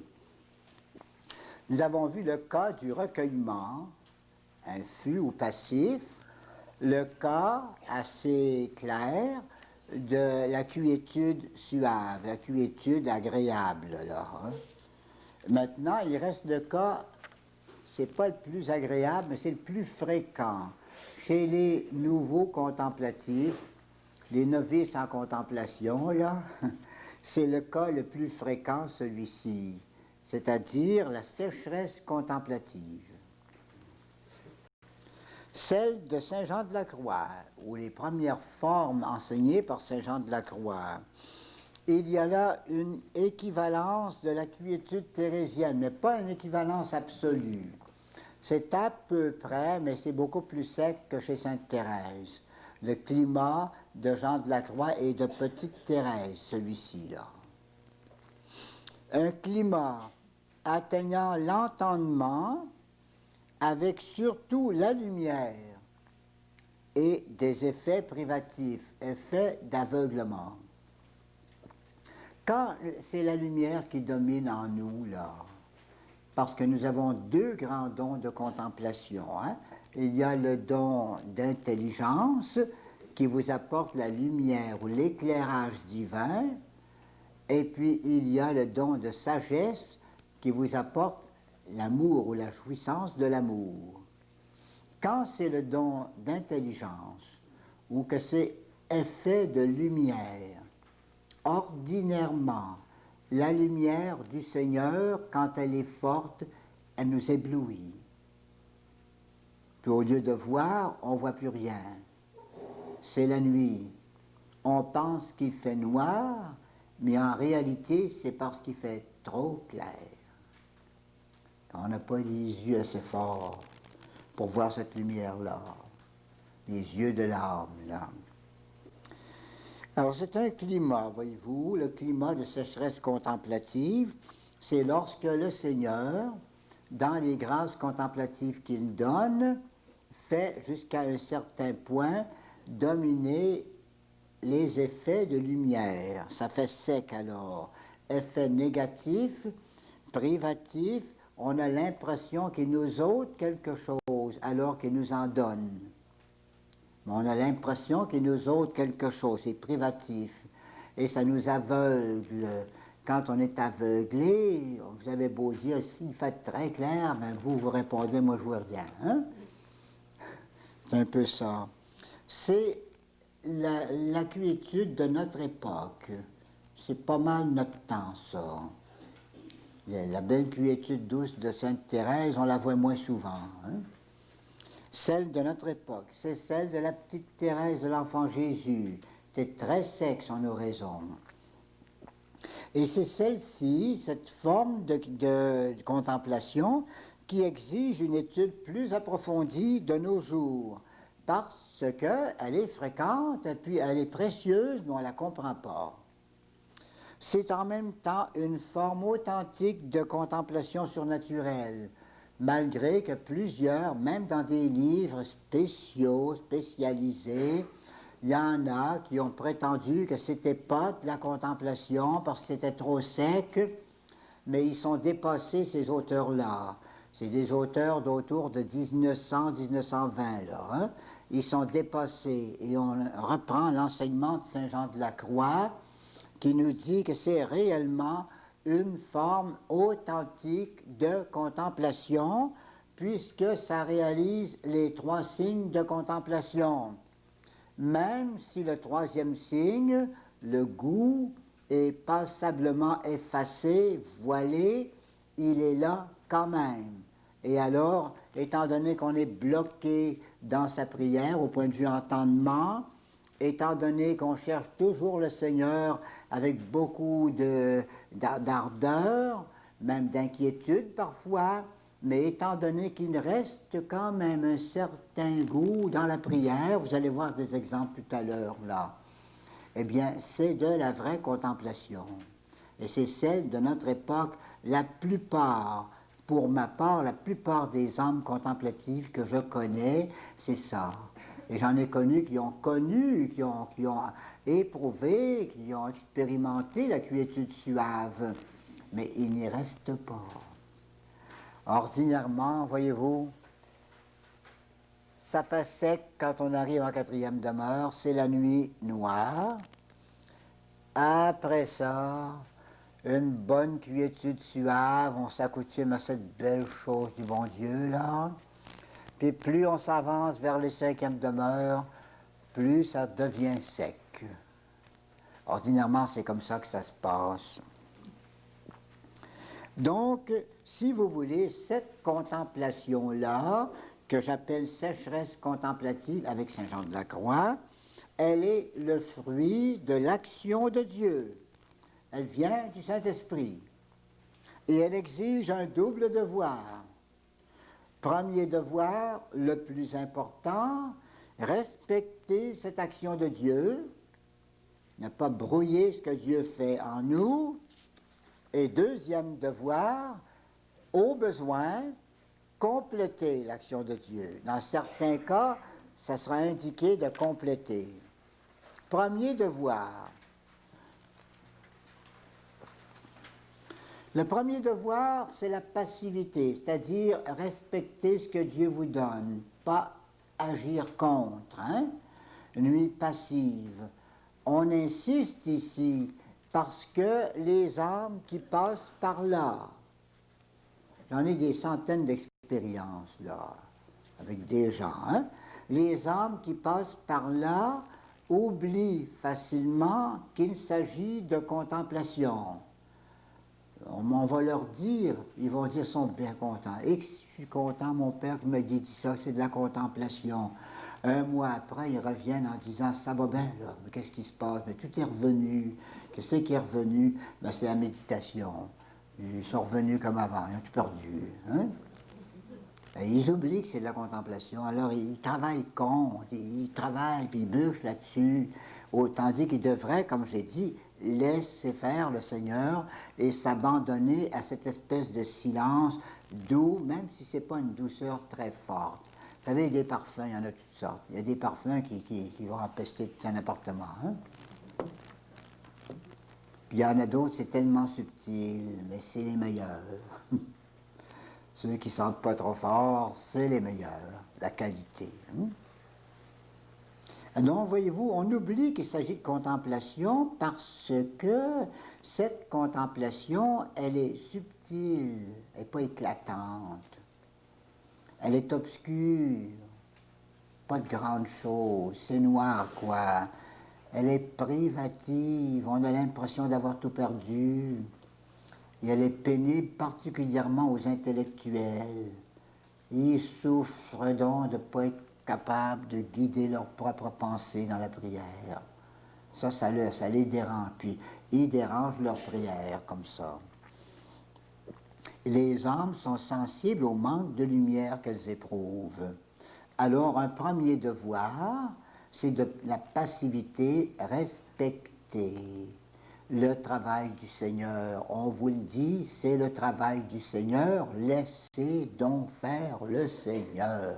Nous avons vu le cas du recueillement, infus ou passif, le cas assez clair de la quiétude suave, la quiétude agréable, là. Hein. Maintenant, il reste le cas, c'est pas le plus agréable, mais c'est le plus fréquent. Chez les nouveaux contemplatifs, les novices en contemplation, là, c'est le cas le plus fréquent, celui-ci, c'est-à-dire la sécheresse contemplative. Celle de Saint Jean de la Croix, ou les premières formes enseignées par Saint Jean de la Croix. Il y a là une équivalence de la quiétude thérésienne, mais pas une équivalence absolue. C'est à peu près, mais c'est beaucoup plus sec que chez Sainte Thérèse. le climat de Jean de la Croix et de Petite Thérèse, celui-ci là. Un climat atteignant l'entendement avec surtout la lumière et des effets privatifs, effets d'aveuglement. Quand c'est la lumière qui domine en nous, là, parce que nous avons deux grands dons de contemplation, hein. Il y a le don d'intelligence qui vous apporte la lumière ou l'éclairage divin, et puis il y a le don de sagesse qui vous apporte l'amour ou la jouissance de l'amour. Quand c'est le don d'intelligence ou que c'est effet de lumière, ordinairement, la lumière du Seigneur, quand elle est forte, elle nous éblouit. Puis au lieu de voir, on ne voit plus rien. C'est la nuit. On pense qu'il fait noir, mais en réalité, c'est parce qu'il fait trop clair. On n'a pas les yeux assez forts pour voir cette lumière-là. Les yeux de l'âme, là. Alors, c'est un climat, voyez-vous, le climat de sécheresse contemplative. C'est lorsque le Seigneur, dans les grâces contemplatives qu'il donne, fait jusqu'à un certain point dominer les effets de lumière. Ça fait sec alors. Effet négatif, privatif, on a l'impression qu'il nous ôte quelque chose alors qu'il nous en donne. Mais on a l'impression qu'il nous ôte quelque chose, c'est privatif. Et ça nous aveugle. Quand on est aveuglé, vous avez beau dire, s'il fait très clair, ben vous répondez, moi je vois rien. Hein? C'est un peu ça. C'est la quiétude de notre époque. C'est pas mal notre temps, ça. La belle quiétude douce de Sainte Thérèse, on la voit moins souvent. Hein? Celle de notre époque, c'est celle de la petite Thérèse de l'Enfant Jésus. C'est très sec son oraison. Et c'est celle-ci, cette forme de contemplation, qui exige une étude plus approfondie de nos jours, parce qu'elle est fréquente et puis elle est précieuse, mais on ne la comprend pas. C'est en même temps une forme authentique de contemplation surnaturelle, malgré que plusieurs, même dans des livres spéciaux, spécialisés, il y en a qui ont prétendu que c'était pas de la contemplation parce que c'était trop sec, mais ils sont dépassés, ces auteurs-là. C'est des auteurs d'autour de 1900-1920, là. Hein? Ils sont dépassés et on reprend l'enseignement de Saint Jean de la Croix qui nous dit que c'est réellement une forme authentique de contemplation puisque ça réalise les trois signes de contemplation. Même si le troisième signe, le goût, est passablement effacé, voilé, il est là quand même. Et alors, étant donné qu'on est bloqué dans sa prière au point de vue entendement, étant donné qu'on cherche toujours le Seigneur avec beaucoup d'ardeur, même d'inquiétude parfois, mais étant donné qu'il reste quand même un certain goût dans la prière, vous allez voir des exemples tout à l'heure là, eh bien c'est de la vraie contemplation. Et c'est celle de notre époque, la plupart, pour ma part, la plupart des âmes contemplatives que je connais, c'est ça. Et j'en ai connu, qui ont éprouvé, qui ont expérimenté la quiétude suave, mais il n'y reste pas. Ordinairement, voyez-vous, ça fait sec quand on arrive en quatrième demeure, c'est la nuit noire. Après ça, une bonne quiétude suave, on s'accoutume à cette belle chose du bon Dieu, là. Puis plus on s'avance vers les cinquièmes demeures, plus ça devient sec. Ordinairement, c'est comme ça que ça se passe. Donc, si vous voulez, cette contemplation-là, que j'appelle sécheresse contemplative avec Saint Jean de la Croix, elle est le fruit de l'action de Dieu. Elle vient du Saint-Esprit. Et elle exige un double devoir. Premier devoir, le plus important, respecter cette action de Dieu, ne pas brouiller ce que Dieu fait en nous. Et deuxième devoir, au besoin, compléter l'action de Dieu. Dans certains cas, ça sera indiqué de compléter. Premier devoir. Le premier devoir, c'est la passivité, c'est-à-dire respecter ce que Dieu vous donne, pas agir contre. Hein? Une vie passive. On insiste ici parce que les âmes qui passent par là, j'en ai des centaines d'expériences là, avec des gens, hein? Les âmes qui passent par là oublient facilement qu'il s'agit de contemplation. On va leur dire, ils vont dire, ils sont bien contents. Et que je suis content, mon père qui m'a dit ça, c'est de la contemplation. Un mois après, ils reviennent en disant, ça va bien là, mais qu'est-ce qui se passe? Mais tout est revenu. Qu'est-ce qui est revenu? Ben, c'est la méditation. Ils sont revenus comme avant, ils ont tout perdu. Hein? Et ils oublient que c'est de la contemplation, alors ils travaillent contre, ils travaillent, puis ils bûchent là-dessus, tandis qu'ils devraient, comme j'ai dit, laisser faire le Seigneur et s'abandonner à cette espèce de silence doux, même si ce n'est pas une douceur très forte. Vous savez, des parfums, il y en a toutes sortes. Il y a des parfums qui vont empester tout un appartement. Hein? Puis il y en a d'autres, c'est tellement subtil, mais c'est les meilleurs. Ceux qui ne sentent pas trop fort, c'est les meilleurs, la qualité. Donc, voyez-vous, on oublie qu'il s'agit de contemplation parce que cette contemplation, elle est subtile, elle n'est pas éclatante, elle est obscure, pas de grande chose, c'est noir, quoi. Elle est privative, on a l'impression d'avoir tout perdu. Et elle est pénible particulièrement aux intellectuels. Ils souffrent donc de ne pas être capables de guider leur propre pensée dans la prière. Ça les dérange. Puis ils dérangent leur prière comme ça. Les âmes sont sensibles au manque de lumière qu'elles éprouvent. Alors un premier devoir, c'est de la passivité respectée. Le travail du Seigneur, on vous le dit, c'est le travail du Seigneur. Laissez donc faire le Seigneur.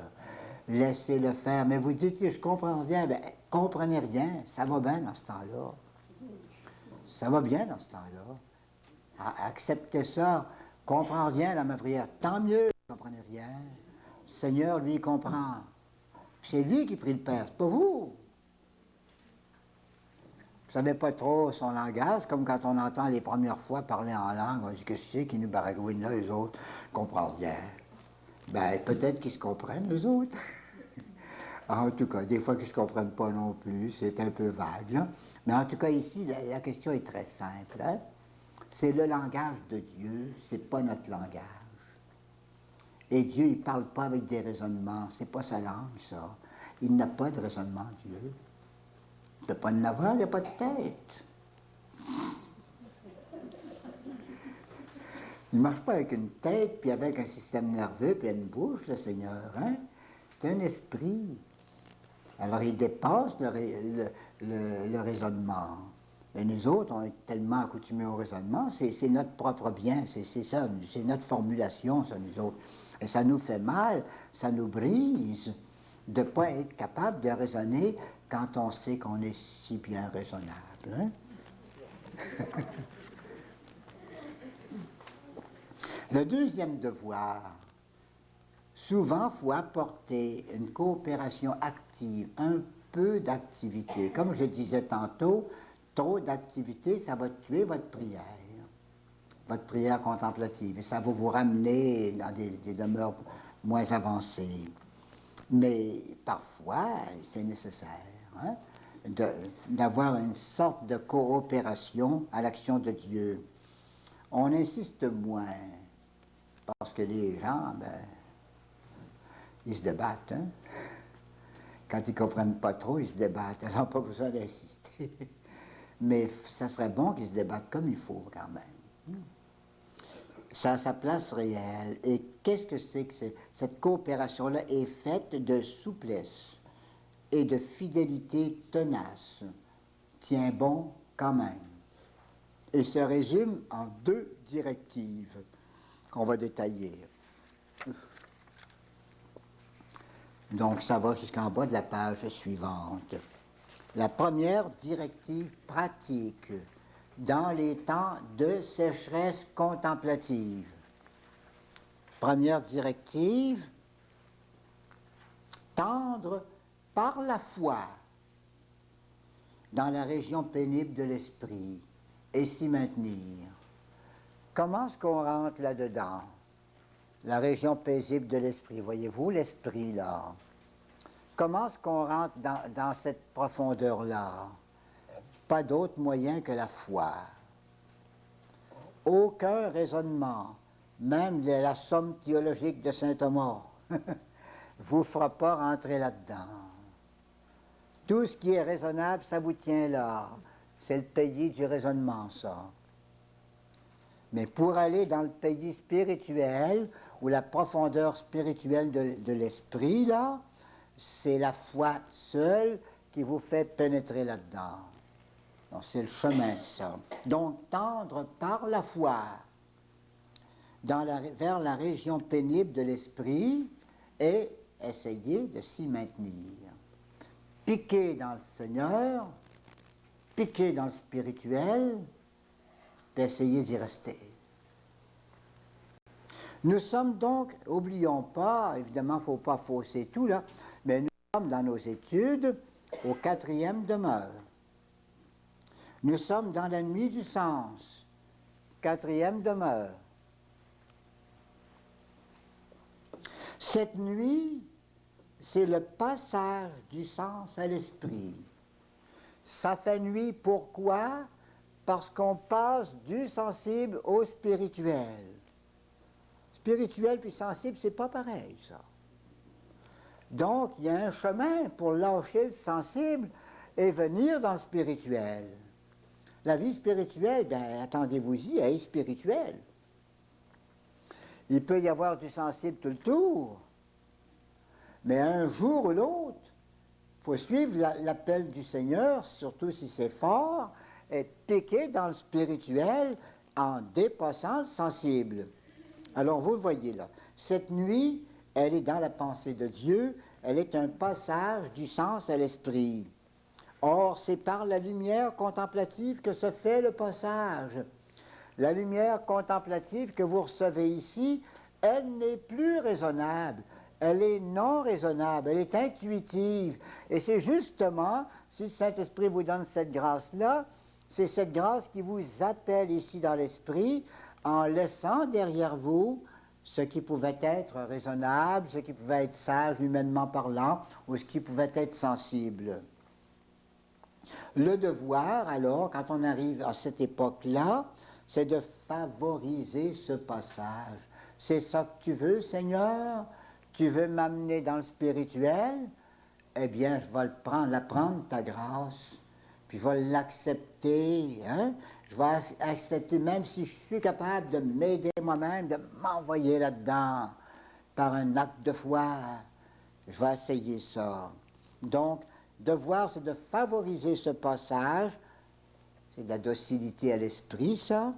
Laissez-le faire. Mais vous dites que je comprends rien. Ben, comprenez rien. Ça va bien dans ce temps-là. Ça va bien dans ce temps-là. Acceptez ça. Comprends rien dans ma prière. Tant mieux. Vous ne comprenez rien. Le Seigneur, lui, comprend. C'est lui qui prie le Père, c'est pas vous. Vous ne savez pas trop son langage, comme quand on entend les premières fois parler en langue, on dit que c'est qui nous baragouinent là, les autres ne comprennent rien. Ben, peut-être qu'ils se comprennent, les autres. En tout cas, des fois qu'ils ne se comprennent pas non plus, c'est un peu vague. Là. Mais en tout cas, ici, la question est très simple. Hein? C'est le langage de Dieu, c'est pas notre langage. Et Dieu, il ne parle pas avec des raisonnements, c'est pas sa langue, ça. Il n'a pas de raisonnement, Dieu. Il ne peut pas en avoir, il n'y a pas de tête. Il ne marche pas avec une tête, puis avec un système nerveux, puis une bouche, le Seigneur. Hein? C'est un esprit. Alors, il dépasse le raisonnement. Et nous autres, on est tellement accoutumés au raisonnement, c'est notre propre bien, c'est ça, c'est notre formulation, ça, nous autres. Et ça nous fait mal, ça nous brise de ne pas être capable de raisonner quand on sait qu'on est si bien raisonnable. Hein? Le deuxième devoir, souvent, il faut apporter une coopération active, un peu d'activité. Comme je disais tantôt, trop d'activité, ça va tuer votre prière contemplative, et ça va vous ramener dans des demeures moins avancées. Mais parfois, c'est nécessaire hein, d'avoir une sorte de coopération à l'action de Dieu. On insiste moins, parce que les gens, ben, ils se débattent. Hein? Quand ils ne comprennent pas trop, ils se débattent. Alors, pas besoin d'insister. Mais ça serait bon qu'ils se débattent comme il faut, quand même. Ça a sa place réelle. Et qu'est-ce que c'est que cette coopération-là est faite de souplesse. et de fidélité tenace tient bon quand même et se résume en 2 directives qu'on va détailler. Donc ça va jusqu'en bas de la page suivante. La première directive pratique dans les temps de sécheresse contemplative. Première directive, tendre par la foi dans la région pénible de l'esprit et s'y maintenir. Comment est-ce qu'on rentre là-dedans? La région paisible de l'esprit, voyez-vous l'esprit là? Comment est-ce qu'on rentre dans cette profondeur-là? Pas d'autre moyen que la foi. Aucun raisonnement, même de la somme théologique de saint Thomas, vous fera pas rentrer là-dedans. Tout ce qui est raisonnable, ça vous tient là. C'est le pays du raisonnement, ça. Mais pour aller dans le pays spirituel, ou la profondeur spirituelle de l'esprit, là, c'est la foi seule qui vous fait pénétrer là-dedans. Donc, c'est le chemin, ça. Donc, tendre par la foi vers la région pénible de l'esprit et essayer de s'y maintenir. Piquer dans le Seigneur, piquer dans le spirituel, puis essayer d'y rester. Nous sommes donc, n'oublions pas, évidemment, il ne faut pas fausser tout, là, mais nous sommes dans nos études au 4e demeure. Nous sommes dans la nuit du sens, 4e demeure. Cette nuit, c'est le passage du sens à l'esprit. Ça fait nuit, pourquoi? Parce qu'on passe du sensible au spirituel. Spirituel puis sensible, c'est pas pareil, ça. Donc, il y a un chemin pour lâcher le sensible et venir dans le spirituel. La vie spirituelle, bien, attendez-vous-y, elle est spirituelle. Il peut y avoir du sensible tout le tour, mais un jour ou l'autre, il faut suivre l'appel du Seigneur, surtout si c'est fort, et piquer dans le spirituel en dépassant le sensible. Alors, vous le voyez là, cette nuit, elle est dans la pensée de Dieu, elle est un passage du sens à l'esprit. Or, c'est par la lumière contemplative que se fait le passage. La lumière contemplative que vous recevez ici, elle n'est plus raisonnable, elle est non raisonnable, elle est intuitive. Et c'est justement, si le Saint-Esprit vous donne cette grâce-là, c'est cette grâce qui vous appelle ici dans l'esprit, en laissant derrière vous ce qui pouvait être raisonnable, ce qui pouvait être sage humainement parlant, ou ce qui pouvait être sensible. Le devoir, alors, quand on arrive à cette époque-là, c'est de favoriser ce passage. C'est ça que tu veux, Seigneur? Tu veux m'amener dans le spirituel? Eh bien, je vais la prendre, ta grâce, puis je vais l'accepter, hein? Je vais accepter, même si je suis capable de m'aider moi-même, de m'envoyer là-dedans par un acte de foi. Je vais essayer ça. Donc, devoir, c'est de favoriser ce passage, c'est de la docilité à l'esprit, ça,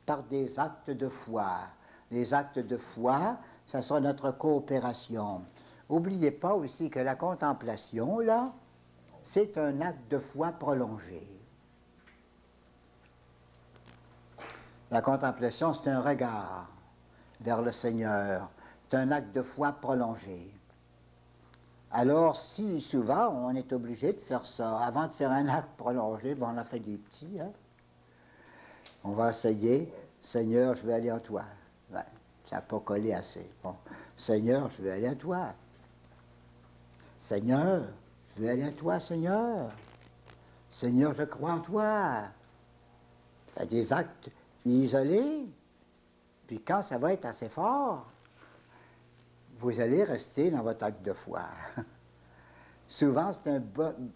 par des actes de foi. Les actes de foi, ça sera notre coopération. N'oubliez pas aussi que la contemplation, là, c'est un acte de foi prolongé. La contemplation, c'est un regard vers le Seigneur. C'est un acte de foi prolongé. Alors, si souvent, on est obligé de faire ça, avant de faire un acte prolongé, ben, on a fait des petits, hein? On va essayer, Seigneur, je vais aller à toi. Ben, ça n'a pas collé assez. Bon. Seigneur, je vais aller à toi. Seigneur, je vais aller à toi, Seigneur. Seigneur, je crois en toi. Il y a des actes isolés, puis quand ça va être assez fort, vous allez rester dans votre acte de foi. Souvent, c'est une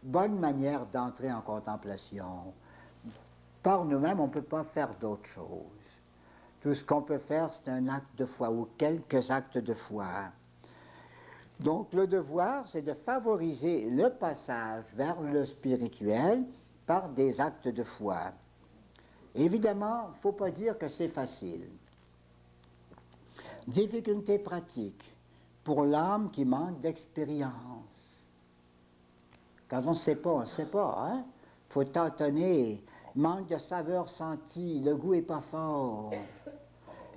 bonne manière d'entrer en contemplation. Par nous-mêmes, on ne peut pas faire d'autre chose. Tout ce qu'on peut faire, c'est un acte de foi ou quelques actes de foi. Donc le devoir, c'est de favoriser le passage vers le spirituel par des actes de foi. Évidemment, il ne faut pas dire que c'est facile. Difficulté pratique pour l'âme qui manque d'expérience. Quand on ne sait pas, on ne sait pas. Hein? Faut tâtonner. Manque de saveur sentie, le goût n'est pas fort.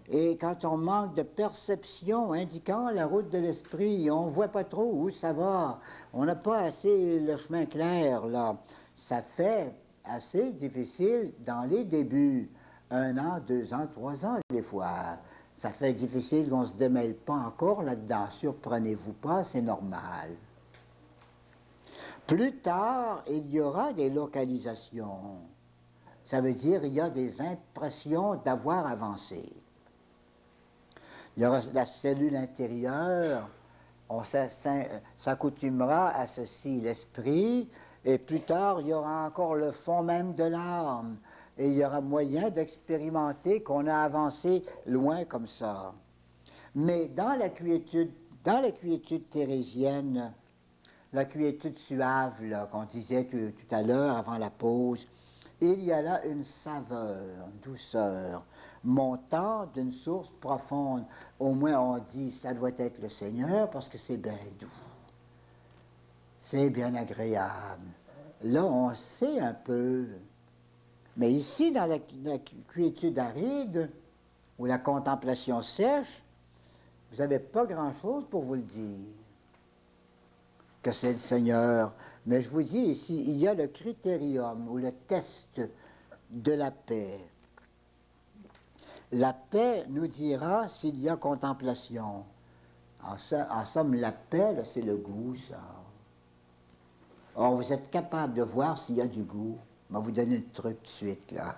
Et quand on manque de perception indiquant la route de l'esprit, on ne voit pas trop où ça va. On n'a pas assez le chemin clair, là. Ça fait assez difficile dans les débuts. 1 an, 2 ans, 3 ans, des fois. Ça fait difficile qu'on ne se démêle pas encore là-dedans. Surprenez-vous pas, c'est normal. Plus tard, il y aura des localisations. Ça veut dire qu'il y a des impressions d'avoir avancé. Il y aura la cellule intérieure, on s'accoutumera à ceci, l'esprit, et plus tard, il y aura encore le fond même de l'âme, et il y aura moyen d'expérimenter qu'on a avancé loin comme ça. Mais dans la quiétude thérésienne, la quiétude suave, qu'on disait tout à l'heure avant la pause, il y a là une saveur, une douceur, montant d'une source profonde. Au moins on dit ça doit être le Seigneur parce que c'est bien doux. C'est bien agréable. Là on sait un peu. Mais ici dans la quiétude aride ou la contemplation sèche, vous n'avez pas grand-chose pour vous le dire que c'est le Seigneur. Mais je vous dis ici, il y a le critérium ou le test de la paix. La paix nous dira s'il y a contemplation. En somme, la paix, c'est le goût, ça. Or, vous êtes capable de voir s'il y a du goût. Je vais vous donner le truc tout de suite, là.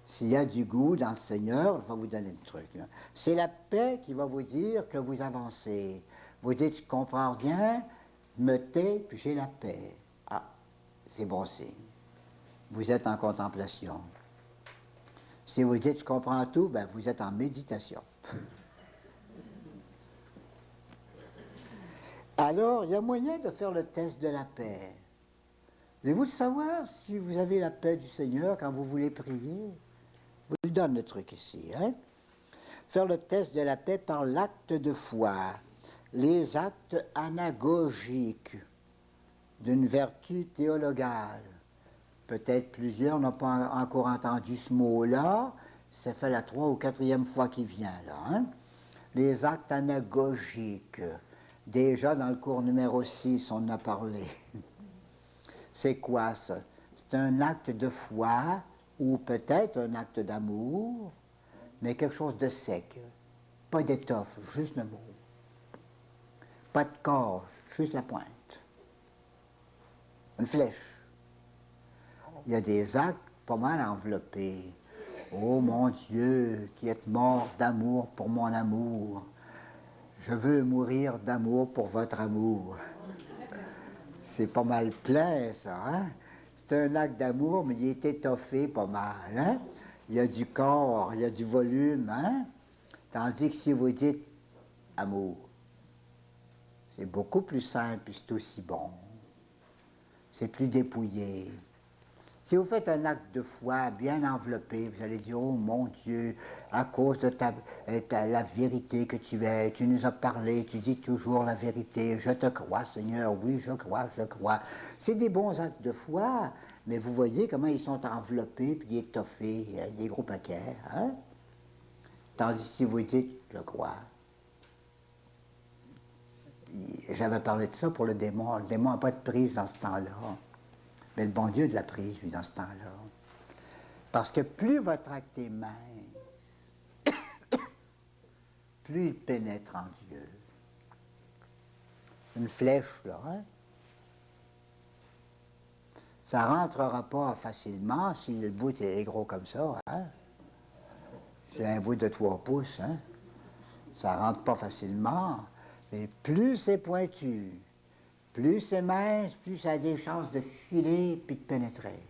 S'il y a du goût dans le Seigneur, je vais vous donner le truc, là. C'est la paix qui va vous dire que vous avancez. Vous dites, je comprends rien, me tais, puis j'ai la paix. Ah, c'est bon signe. Vous êtes en contemplation. Si vous dites, je comprends tout, ben vous êtes en méditation. Alors, il y a moyen de faire le test de la paix. Voulez-vous savoir si vous avez la paix du Seigneur quand vous voulez prier? Je vous donne le truc ici. Hein? Faire le test de la paix par l'acte de foi. Les actes anagogiques d'une vertu théologale. Peut-être plusieurs n'ont pas encore entendu ce mot-là. Ça fait la 3e ou 4e fois qu'il vient, là. Hein? Les actes anagogiques. Déjà dans le cours numéro 6, on en a parlé. C'est quoi ça? C'est un acte de foi ou peut-être un acte d'amour, mais quelque chose de sec. Pas d'étoffe, juste le mot. Pas de corps, juste la pointe. Une flèche. Il y a des actes pas mal enveloppés. Oh mon Dieu, qui êtes mort d'amour pour mon amour. Je veux mourir d'amour pour votre amour. C'est pas mal plein, ça, hein? C'est un acte d'amour, mais il est étoffé pas mal, hein? Il y a du corps, il y a du volume, hein? Tandis que si vous dites amour, c'est beaucoup plus simple et c'est aussi bon. C'est plus dépouillé. Si vous faites un acte de foi bien enveloppé, vous allez dire, oh mon Dieu, à cause de la vérité que tu es, tu nous as parlé, tu dis toujours la vérité, je te crois Seigneur, oui, je crois, je crois. C'est des bons actes de foi, mais vous voyez comment ils sont enveloppés puis étoffés, des gros paquets. Hein? Tandis que si vous dites, je crois. J'avais parlé de ça pour le démon. Le démon n'a pas de prise dans ce temps-là. Mais le bon Dieu de la prise, lui, dans ce temps-là. Parce que plus votre acte est mince, plus il pénètre en Dieu. Une flèche, là, hein? Ça ne rentrera pas facilement si le bout est gros comme ça, hein? C'est un bout de 3 pouces, hein? Ça ne rentre pas facilement. Mais plus c'est pointu, plus c'est mince, plus ça a des chances de filer puis de pénétrer.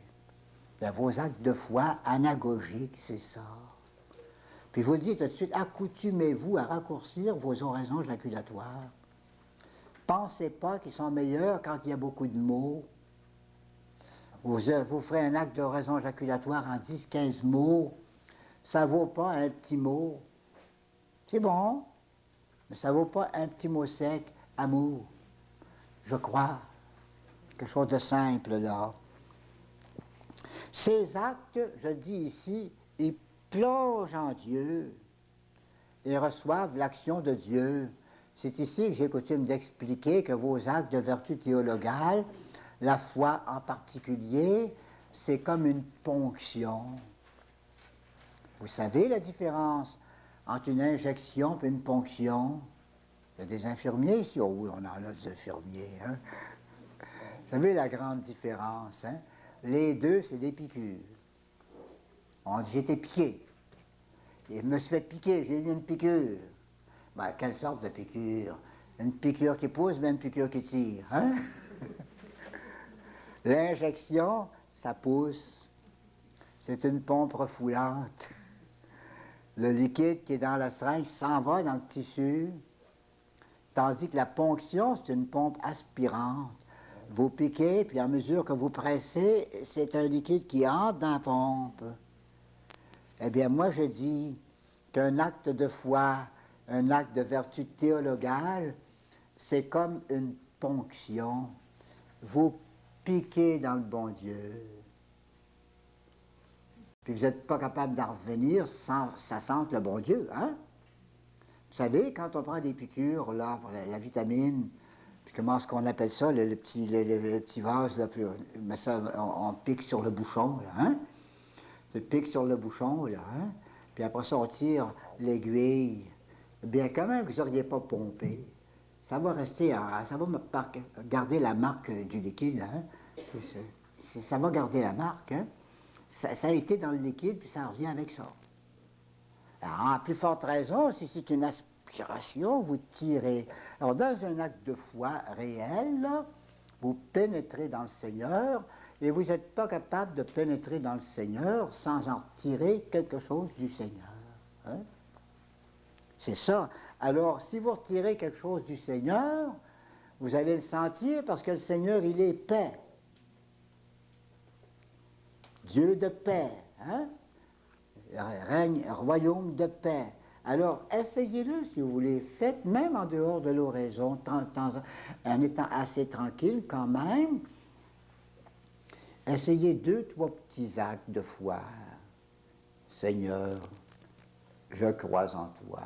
Bien, vos actes de foi anagogiques, c'est ça. Puis vous le dites tout de suite, accoutumez-vous à raccourcir vos oraisons jaculatoires. Pensez pas qu'ils sont meilleurs quand il y a beaucoup de mots. Vous ferez un acte de raison jaculatoire en 10-15 mots. Ça ne vaut pas un petit mot. C'est bon, mais ça ne vaut pas un petit mot sec, amour. Je crois. Quelque chose de simple, là. Ces actes, je dis ici, ils plongent en Dieu et reçoivent l'action de Dieu. C'est ici que j'ai coutume d'expliquer que vos actes de vertu théologale, la foi en particulier, c'est comme une ponction. Vous savez la différence entre une injection et une ponction? Il y a des infirmiers ici. Oh oui, on en a des infirmiers. Hein? Vous savez la grande différence, hein? Les deux, c'est des piqûres. On dit, j'ai été piqué. Et je me suis fait piquer, j'ai eu une piqûre. Ben, quelle sorte de piqûre? Une piqûre qui pousse, mais une piqûre qui tire. Hein? L'injection, ça pousse. C'est une pompe refoulante. Le liquide qui est dans la seringue s'en va dans le tissu, tandis que la ponction, c'est une pompe aspirante. Vous piquez, puis à mesure que vous pressez, c'est un liquide qui entre dans la pompe. Eh bien, moi, je dis qu'un acte de foi, un acte de vertu théologale, c'est comme une ponction. Vous piquez dans le bon Dieu. Puis vous n'êtes pas capable d'en revenir sans ça sente le bon Dieu, hein? Vous savez, quand on prend des piqûres, là, pour la vitamine, puis comment est-ce qu'on appelle ça, le petit vase, là, puis mais ça, on pique sur le bouchon, là, hein? On pique sur le bouchon, là, hein? Puis après ça, on tire l'aiguille. Bien, quand même, vous n'auriez pas pompé. Ça va rester, ça va garder la marque du liquide, hein? Ça va garder la marque, hein? Ça a été dans le liquide, puis ça revient avec ça. Alors, à plus forte raison, si c'est une aspiration, vous tirez. Alors, dans un acte de foi réel, là, vous pénétrez dans le Seigneur, et vous n'êtes pas capable de pénétrer dans le Seigneur sans en tirer quelque chose du Seigneur. Hein? C'est ça. Alors, si vous retirez quelque chose du Seigneur, vous allez le sentir parce que le Seigneur, il est paix. Dieu de paix, hein? Règne, royaume de paix. Alors, essayez-le si vous voulez. Faites même en dehors de l'oraison, en étant assez tranquille quand même. Essayez 2-3 petits actes de foi. Seigneur, je crois en toi.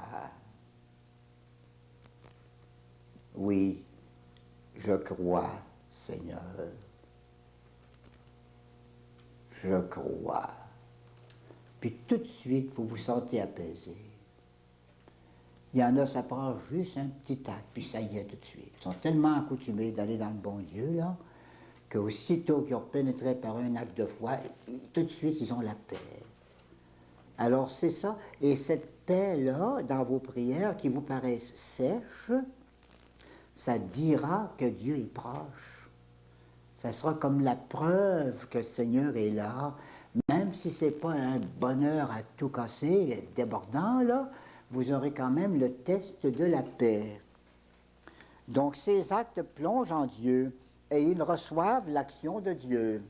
Oui, je crois, Seigneur. Je crois. Puis tout de suite, vous vous sentez apaisé. Il y en a, ça prend juste un petit acte, puis ça y est tout de suite. Ils sont tellement accoutumés d'aller dans le bon Dieu, là, qu'aussitôt qu'ils ont pénétré par un acte de foi, tout de suite, ils ont la paix. Alors c'est ça, et cette paix-là, dans vos prières, qui vous paraissent sèches, ça dira que Dieu est proche. Ça sera comme la preuve que le Seigneur est là, même si ce n'est pas un bonheur à tout casser, débordant, là, vous aurez quand même le test de la paix. Donc ces actes plongent en Dieu et ils reçoivent l'action de Dieu.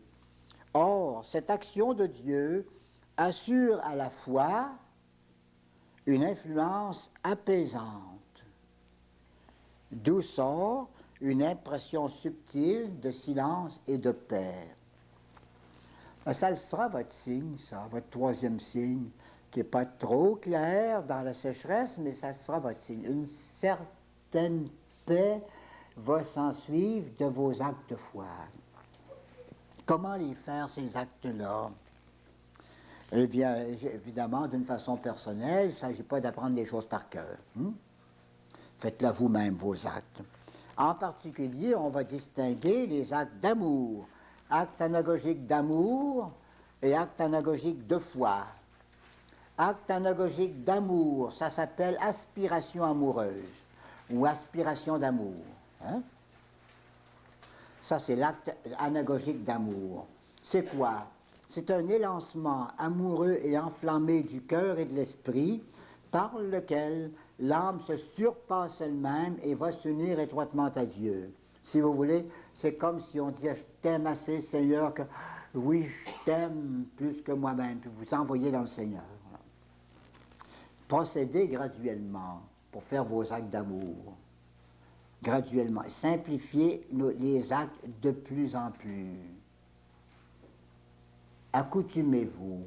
Or, cette action de Dieu assure à la fois une influence apaisante, d'où sort une impression subtile de silence et de paix. Ça sera votre signe, ça, votre troisième signe, qui n'est pas trop clair dans la sécheresse, mais ça sera votre signe. Une certaine paix va s'ensuivre de vos actes de foi. Comment les faire, ces actes-là? Eh bien, évidemment, d'une façon personnelle, il ne s'agit pas d'apprendre les choses par cœur. Faites-le vous-même, vos actes. En particulier, on va distinguer les actes d'amour. Acte anagogique d'amour et acte anagogique de foi. Acte anagogique d'amour, ça s'appelle aspiration amoureuse ou aspiration d'amour. Hein? Ça, c'est l'acte anagogique d'amour. C'est quoi? C'est un élancement amoureux et enflammé du cœur et de l'esprit par lequel l'âme se surpasse elle-même et va s'unir étroitement à Dieu. Si vous voulez, c'est comme si on disait, je t'aime assez, Seigneur, que oui, je t'aime plus que moi-même, puis vous envoyez dans le Seigneur. Voilà. Procédez graduellement pour faire vos actes d'amour. Graduellement. Simplifiez les actes de plus en plus. Accoutumez-vous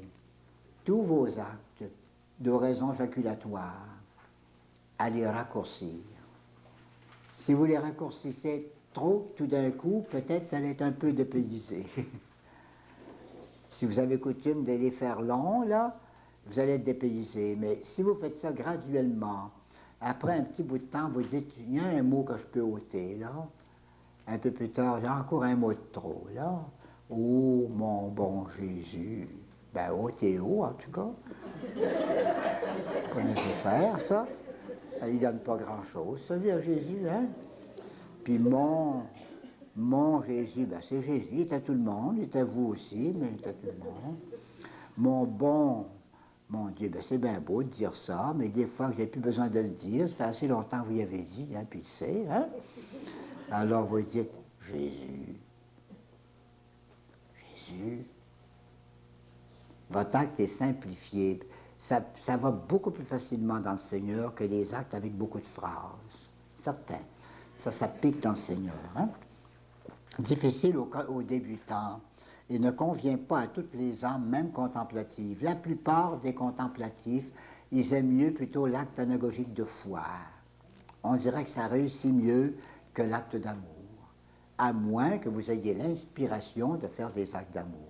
tous vos actes d'oraison jaculatoire à les raccourcir. Si vous les raccourcissez trop, tout d'un coup, peut-être ça allait être un peu dépaysé. Si vous avez coutume de les faire longs, là, vous allez être dépaysé. Mais si vous faites ça graduellement, après un petit bout de temps, vous dites, il y a un mot que je peux ôter, là. Un peu plus tard, il y a encore un mot de trop, là. Oh, mon bon Jésus. Ben, ôtez-le, en tout cas. C'est pas nécessaire, ça. Ça lui donne pas grand-chose, ça, dire Jésus, hein. Puis mon Jésus, ben c'est Jésus, il est à tout le monde, il est à vous aussi, mais il est à tout le monde. Mon Dieu, ben c'est bien beau de dire ça, mais des fois que j'ai plus besoin de le dire, ça fait assez longtemps que vous y avez dit, hein, puis il sait, hein. Alors vous dites, Jésus, Jésus. Votre acte est simplifié. Ça va beaucoup plus facilement dans le Seigneur que les actes avec beaucoup de phrases. Certain. Ça pique dans le Seigneur. Hein? Difficile aux débutants et ne convient pas à toutes les âmes, même contemplatives. La plupart des contemplatifs, ils aiment mieux plutôt l'acte anagogique de foi. On dirait que ça réussit mieux que l'acte d'amour, à moins que vous ayez l'inspiration de faire des actes d'amour.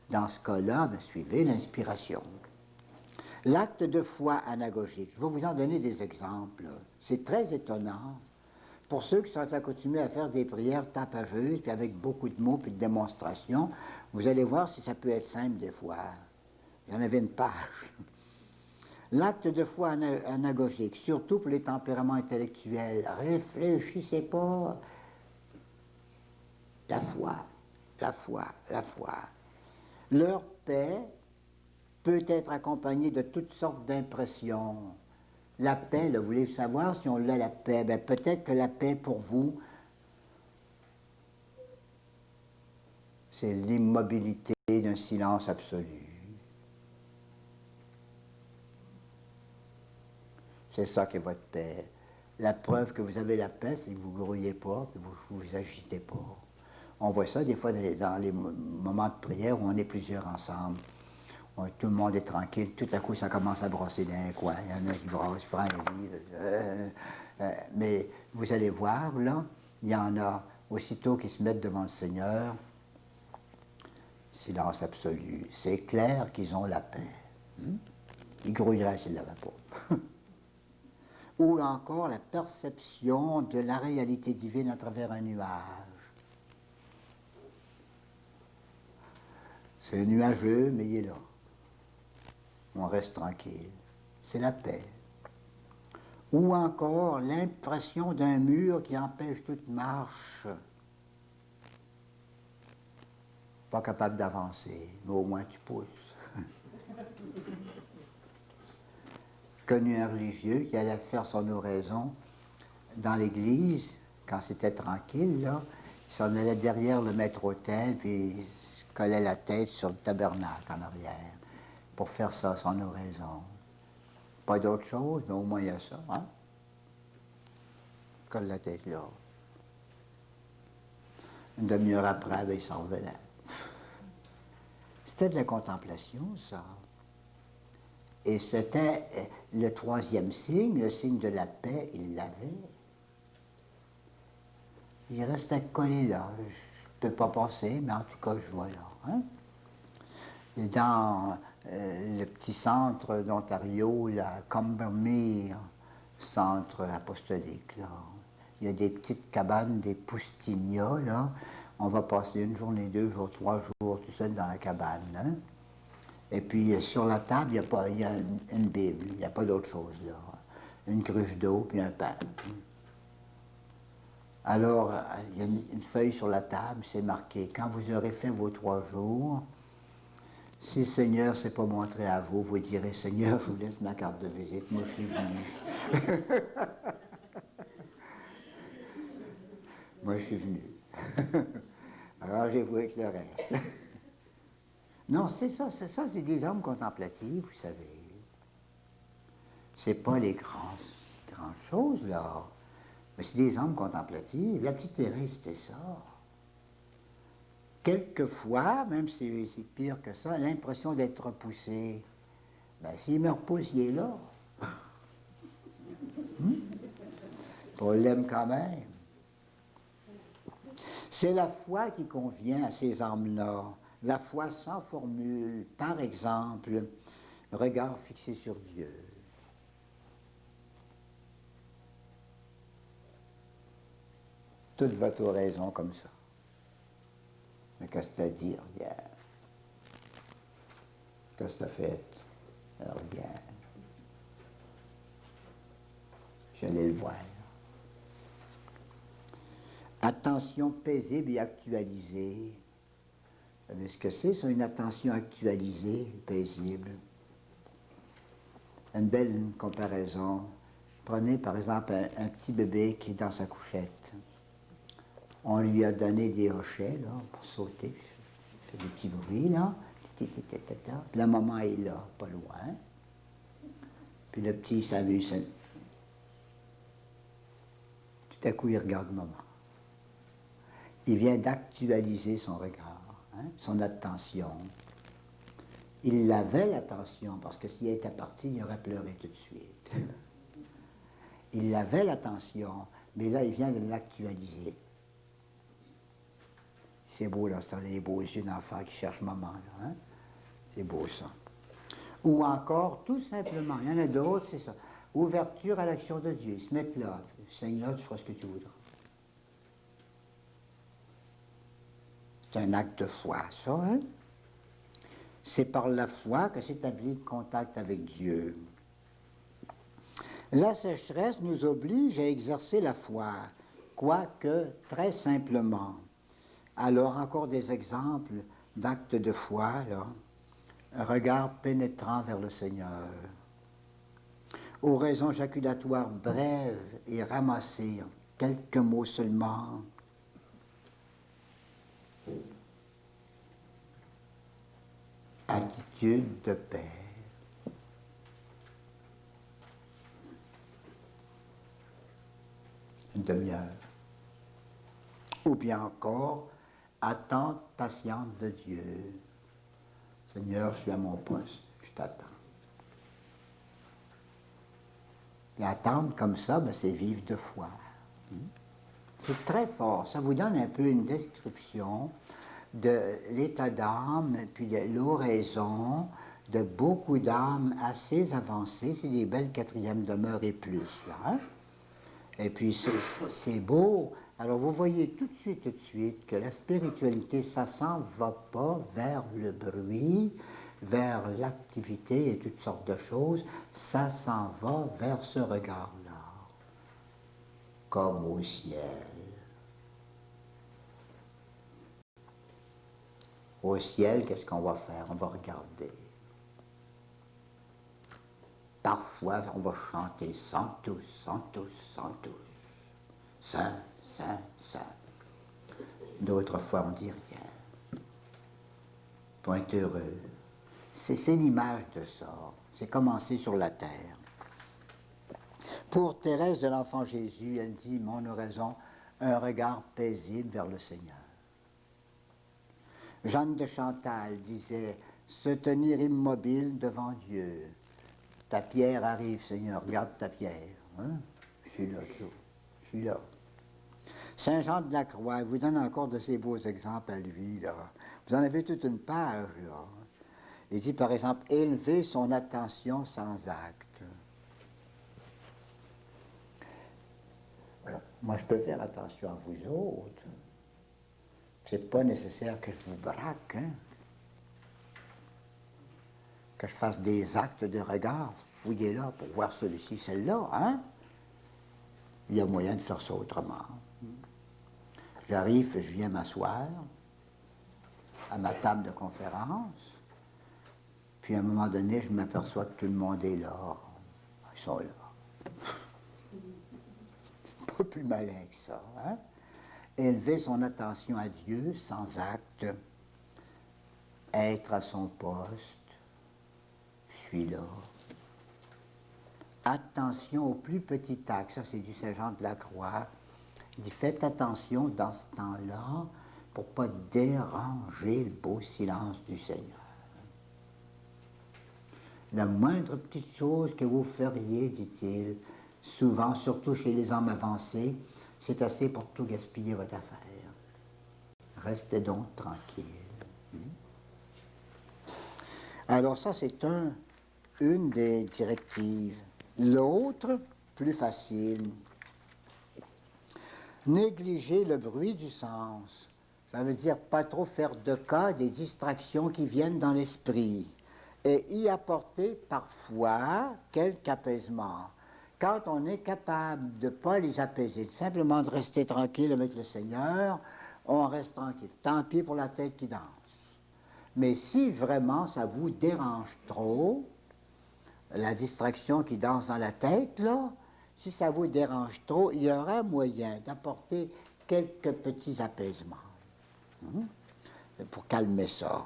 Dans ce cas-là, suivez l'inspiration. L'acte de foi anagogique, je vais vous en donner des exemples. C'est très étonnant. Pour ceux qui sont accoutumés à faire des prières tapageuses, puis avec beaucoup de mots, puis de démonstrations, vous allez voir si ça peut être simple des fois. Il y en avait une page. L'acte de foi anagogique, surtout pour les tempéraments intellectuels, réfléchissez pas. La foi, la foi, la foi. Leur paix peut être accompagnée de toutes sortes d'impressions. La paix, là, vous voulez savoir si on l'a la paix? Bien, peut-être que la paix pour vous, c'est l'immobilité d'un silence absolu. C'est ça qui est votre paix. La preuve que vous avez la paix, c'est que vous ne grouillez pas, que vous ne vous agitez pas. On voit ça des fois dans les moments de prière où on est plusieurs ensemble. Tout le monde est tranquille, tout à coup ça commence à brosser dans un coin. Il y en a qui brossent, prennent les livres. Mais vous allez voir, là, il y en a aussitôt qui se mettent devant le Seigneur. Silence absolu. C'est clair qu'ils ont la paix. Ils grouilleraient s'ils ne l'avaient pas. Ou encore la perception de la réalité divine à travers un nuage. C'est nuageux, mais il est là. On reste tranquille. C'est la paix. Ou encore l'impression d'un mur qui empêche toute marche. Pas capable d'avancer, mais au moins tu pousses. Connu un religieux qui allait faire son oraison dans l'église, quand c'était tranquille, là, il s'en allait derrière le maître-autel, puis il collait la tête sur le tabernacle en arrière, pour faire ça, son oraison. Pas d'autre chose, mais au moins il y a ça, hein? Colle la tête là. Une demi-heure après, ben, il s'en revenait. C'était de la contemplation, ça. Et c'était le troisième signe, le signe de la paix, il l'avait. Il restait collé là. Je ne peux pas passer, mais en tout cas, je vois là. Hein? Et dans le petit centre d'Ontario, la Combermere, centre apostolique, là, il y a des petites cabanes, des poustignats, là. On va passer une journée, 2 jours, 3 jours, tout seul dans la cabane. Hein? Et puis sur la table, il y a une Bible, il n'y a pas d'autre chose là. Une cruche d'eau, puis un pain. Alors, il y a une feuille sur la table, c'est marqué, quand vous aurez fait vos 3 jours, Si Seigneur s'est pas montré à vous, vous direz, Seigneur, je vous laisse ma carte de visite, moi je suis venu. Moi je suis venu. Arrangez-vous avec le reste. Non, c'est ça, c'est des hommes contemplatifs, vous savez. C'est pas les grandes choses, là. Mais c'est des hommes contemplatifs. La petite Thérèse, c'était ça. Quelquefois, même si c'est pire que ça, l'impression d'être repoussé. Ben, s'il me repousse, il est là. On l'aime quand même. C'est la foi qui convient à ces âmes-là. La foi sans formule. Par exemple, regard fixé sur Dieu. Toute votre oraison comme ça. Mais qu'est-ce que tu as dit? Regarde. Qu'est-ce que tu as fait? Regarde. J'allais le voir. Attention paisible et actualisée. Vous savez ce que c'est, ça, une attention actualisée, paisible? Une belle comparaison. Prenez par exemple un petit bébé qui est dans sa couchette. On lui a donné des hochets là, pour sauter. Il fait des petits bruits, là. Puis la maman est là, pas loin. Puis le petit s'amuse. Tout à coup, il regarde maman. Il vient d'actualiser son regard, hein, son attention. Il avait l'attention, parce que s'il était parti, il aurait pleuré tout de suite. Il avait l'attention, mais là, il vient de l'actualiser. C'est beau, là, c'est les beaux yeux d'enfant qui cherchent maman, là, hein? C'est beau, ça. Ou encore, tout simplement, il y en a d'autres, c'est ça. Ouverture à l'action de Dieu. Ils se mettent là. Seigneur, tu feras ce que tu voudras. C'est un acte de foi, ça, hein? C'est par la foi que s'établit le contact avec Dieu. La sécheresse nous oblige à exercer la foi, quoique très simplement. Alors, encore des exemples d'actes de foi, là. Un regard pénétrant vers le Seigneur. Oraison jaculatoire brève et ramassée, quelques mots seulement. Attitude de paix. Une demi-heure. Ou bien encore, attente patiente de Dieu. Seigneur, je suis à mon poste, je t'attends. Et attendre comme ça, ben, c'est vivre de foi. C'est très fort. Ça vous donne un peu une description de l'état d'âme, puis de l'oraison, de beaucoup d'âmes assez avancées. C'est des belles quatrièmes demeures et plus, là. Hein? Et puis, c'est beau. Alors, vous voyez tout de suite que la spiritualité, ça s'en va pas vers le bruit, vers l'activité et toutes sortes de choses. Ça s'en va vers ce regard-là, comme au ciel. Au ciel, qu'est-ce qu'on va faire? On va regarder. Parfois, on va chanter Sanctus, Sanctus, Sanctus. Saint, Saint, Saint. D'autres fois, on dit rien. Pour être heureux. C'est l'image de ça. C'est commencer sur la terre. Pour Thérèse de l'Enfant Jésus, elle dit, mon oraison, un regard paisible vers le Seigneur. Jeanne de Chantal disait, se tenir immobile devant Dieu. Ta pierre arrive, Seigneur, regarde ta pierre. Hein? Je suis là, je suis là. Saint Jean de la Croix vous donne encore de ces beaux exemples à lui, là. Vous en avez toute une page, là. Il dit, par exemple, élever son attention sans acte. Moi, je peux faire attention à vous autres. C'est pas nécessaire que je vous braque, hein? Que je fasse des actes de regard. Fouillez là pour voir celui-ci, celle-là, hein? Il y a moyen de faire ça autrement. J'arrive, je viens m'asseoir à ma table de conférence. puis à un moment donné, je m'aperçois que tout le monde est là. Ils sont là. Pas plus malin que ça. Hein? Élever son attention à Dieu sans acte, être à son poste, je suis là. Attention au plus petit acte, ça c'est du Saint-Jean de la Croix. Il dit faites attention dans ce temps-là pour ne pas déranger le beau silence du Seigneur. La moindre petite chose que vous feriez, dit-il, souvent, surtout chez les hommes avancés, c'est assez pour tout gaspiller votre affaire. Restez donc tranquille. Alors ça, c'est une des directives. L'autre, plus facile. Négliger le bruit du sens. Ça veut dire pas trop faire de cas des distractions qui viennent dans l'esprit et y apporter parfois quelque apaisement. Quand on est capable de ne pas les apaiser, simplement de rester tranquille avec le Seigneur, on reste tranquille. Tant pis pour la tête qui danse. Mais si vraiment ça vous dérange trop, la distraction qui danse dans la tête, là, si ça vous dérange trop, il y aura moyen d'apporter quelques petits apaisements pour calmer ça.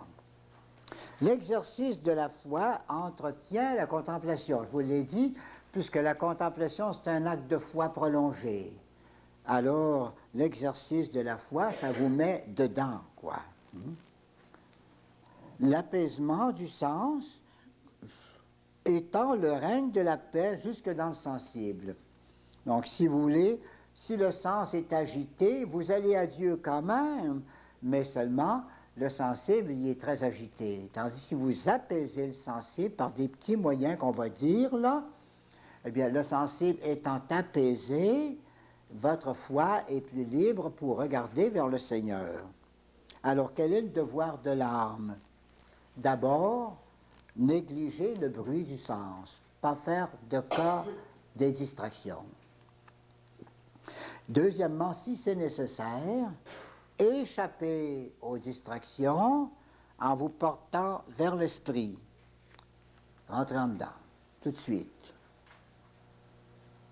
L'exercice de la foi entretient la contemplation. Je vous l'ai dit, puisque la contemplation, c'est un acte de foi prolongé. Alors, l'exercice de la foi, ça vous met dedans, quoi. L'apaisement du sens étant le règne de la paix jusque dans le sensible. Donc, si vous voulez, si le sens est agité, vous allez à Dieu quand même, mais seulement le sensible, il est très agité. Tandis que si vous apaisez le sensible par des petits moyens qu'on va dire, là, eh bien, le sensible étant apaisé, votre foi est plus libre pour regarder vers le Seigneur. Alors, quel est le devoir de l'âme? D'abord, négliger le bruit du sens, pas faire de cas des distractions. Deuxièmement, si c'est nécessaire, échapper aux distractions en vous portant vers l'esprit. Rentrez en dedans, tout de suite.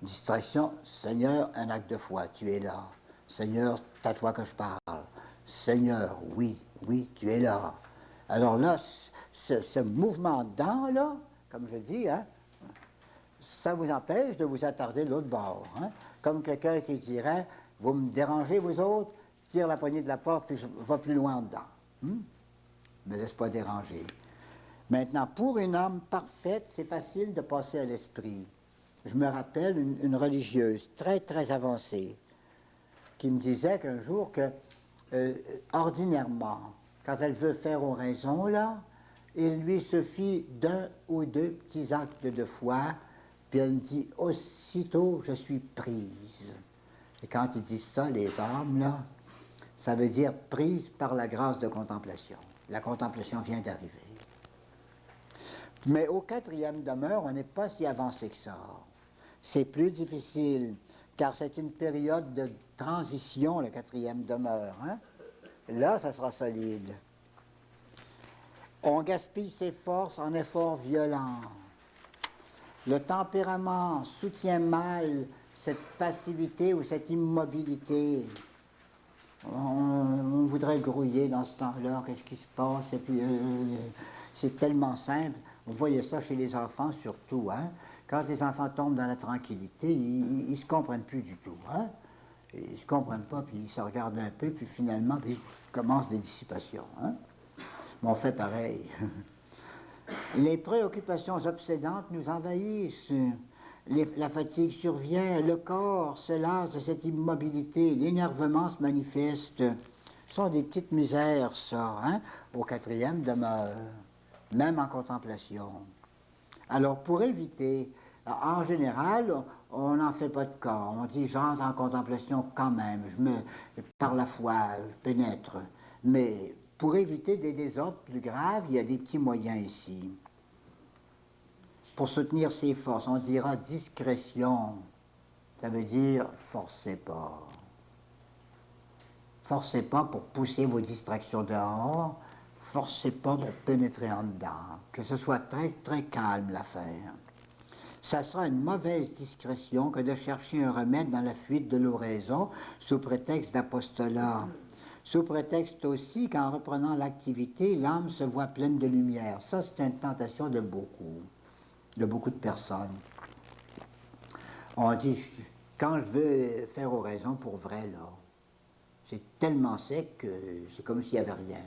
Distraction, Seigneur, un acte de foi, tu es là. Seigneur, c'est à toi que je parle. Seigneur, oui, oui, tu es là. Alors là, ce mouvement dedans, là, comme je dis, hein, ça vous empêche de vous attarder de l'autre bord. Hein? Comme quelqu'un qui dirait, vous me dérangez, vous autres, tire la poignée de la porte, puis je vais plus loin dedans. Ne me laisse pas déranger. Maintenant, pour une âme parfaite, c'est facile de passer à l'esprit. Je me rappelle une religieuse très, très avancée qui me disait qu'un jour que, ordinairement, quand elle veut faire oraison, là, il lui suffit d'un ou deux petits actes de foi, puis elle me dit, aussitôt je suis prise. Et quand ils disent ça, les âmes, là, ça veut dire prise par la grâce de contemplation. La contemplation vient d'arriver. Mais au quatrième demeure, on n'est pas si avancé que ça. C'est plus difficile, car c'est une période de transition, le quatrième demeure. Hein? Là, ça sera solide. On gaspille ses forces en efforts violents. Le tempérament soutient mal cette passivité ou cette immobilité. On voudrait grouiller dans ce temps-là, qu'est-ce qui se passe, et puis c'est tellement simple. Vous voyez ça chez les enfants surtout, hein? Quand les enfants tombent dans la tranquillité, ils ne se comprennent plus du tout, hein? Ils ne se comprennent pas, puis ils se regardent un peu, puis finalement, puis commencent des dissipations, hein? Mais on fait pareil. Les préoccupations obsédantes nous envahissent. La fatigue survient, le corps se lasse de cette immobilité, l'énervement se manifeste. Ce sont des petites misères, ça, hein? Au quatrième demeure, même en contemplation. Alors, pour éviter, en général, on n'en fait pas de cas. On dit, j'entre en contemplation quand même, par la foi, je pénètre. Mais pour éviter des désordres plus graves, il y a des petits moyens ici. Pour soutenir ses forces, on dira discrétion. Ça veut dire forcez pas. Forcez pas pour pousser vos distractions dehors. forcez pas pour pénétrer en dedans, que ce soit très, très calme l'affaire. Ça sera une mauvaise discrétion que de chercher un remède dans la fuite de l'oraison sous prétexte d'apostolat. Sous prétexte aussi qu'en reprenant l'activité, l'âme se voit pleine de lumière. Ça, c'est une tentation de beaucoup de personnes. On dit, quand je veux faire oraison pour vrai, là, c'est tellement sec que c'est comme s'il n'y avait rien.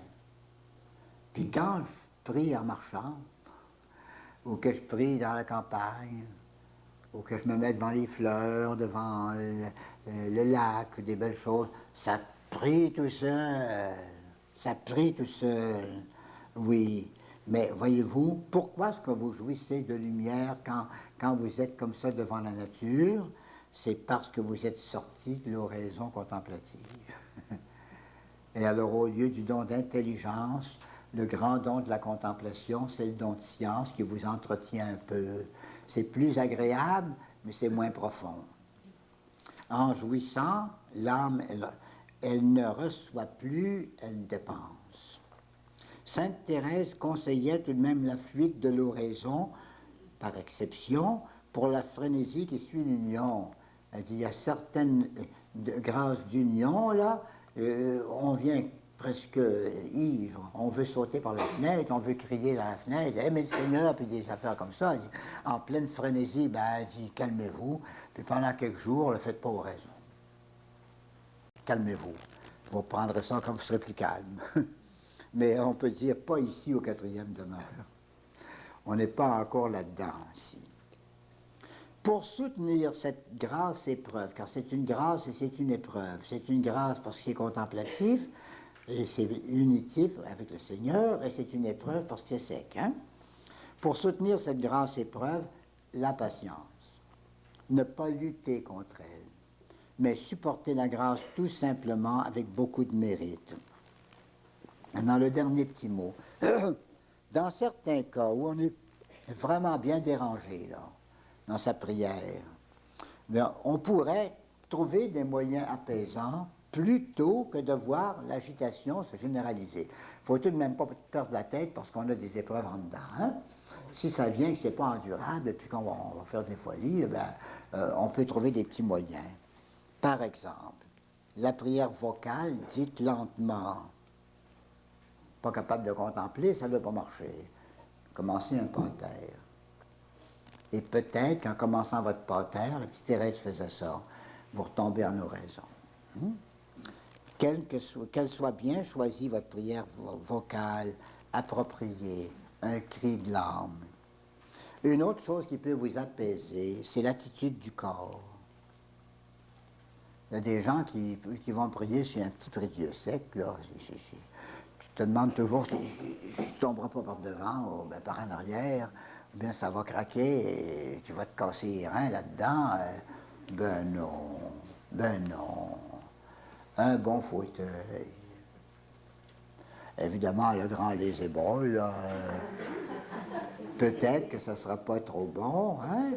Puis quand je prie en marchant, ou que je prie dans la campagne, ou que je me mets devant les fleurs, devant le lac, des belles choses, ça prie tout seul. Ça prie tout seul. Oui. Mais voyez-vous, pourquoi est-ce que vous jouissez de lumière quand vous êtes comme ça devant la nature? C'est parce que vous êtes sorti de l'oraison contemplative. Et alors, au lieu du don d'intelligence, le grand don de la contemplation, c'est le don de science qui vous entretient un peu. C'est plus agréable, mais c'est moins profond. En jouissant, l'âme, elle ne reçoit plus, elle dépense. Sainte Thérèse conseillait tout de même la fuite de l'oraison, par exception, pour la frénésie qui suit l'union. Elle dit, il y a certaines grâces d'union, là, on vient presque ivre, on veut sauter par la fenêtre, on veut crier dans la fenêtre, aimer le Seigneur, puis des affaires comme ça. Dit, en pleine frénésie, ben, elle dit, calmez-vous, puis pendant quelques jours, ne faites pas oraison. Calmez-vous. Vous prendrez ça quand vous serez plus calme. Mais on peut dire, pas ici au 4e demeure. On n'est pas encore là-dedans, ici. Pour soutenir cette grâce épreuve, car c'est une grâce et c'est une épreuve, c'est une grâce parce que c'est contemplatif, et c'est unitif avec le Seigneur, et c'est une épreuve parce que c'est sec. Hein? Pour soutenir cette grâce épreuve, la patience. Ne pas lutter contre elle, mais supporter la grâce tout simplement avec beaucoup de mérite. Dans le dernier petit mot, dans certains cas où on est vraiment bien dérangé, là, dans sa prière, bien, on pourrait trouver des moyens apaisants plutôt que de voir l'agitation se généraliser. Il ne faut tout de même pas perdre la tête parce qu'on a des épreuves en dedans. Hein? Si ça vient que ce n'est pas endurable et puis qu'on va faire des folies, on peut trouver des petits moyens. Par exemple, la prière vocale dite lentement. Pas capable de contempler, ça ne veut pas marcher. Commencez un pater. Et peut-être qu'en commençant votre pater, la petite Thérèse faisait ça, vous retombez en oraison. Qu'elle soit bien choisie, votre prière vocale, appropriée, un cri de l'âme. Une autre chose qui peut vous apaiser, c'est l'attitude du corps. Il y a des gens qui vont prier sur un petit prie-dieu sec, là. Tu te demandes toujours si tu ne tomberas pas par devant ou par en arrière, ou bien ça va craquer et tu vas te casser les reins là-dedans. Ben non, ben non. Un bon fauteuil. Évidemment, le grand les ébaules, là, peut-être que ça ne sera pas trop bon, hein?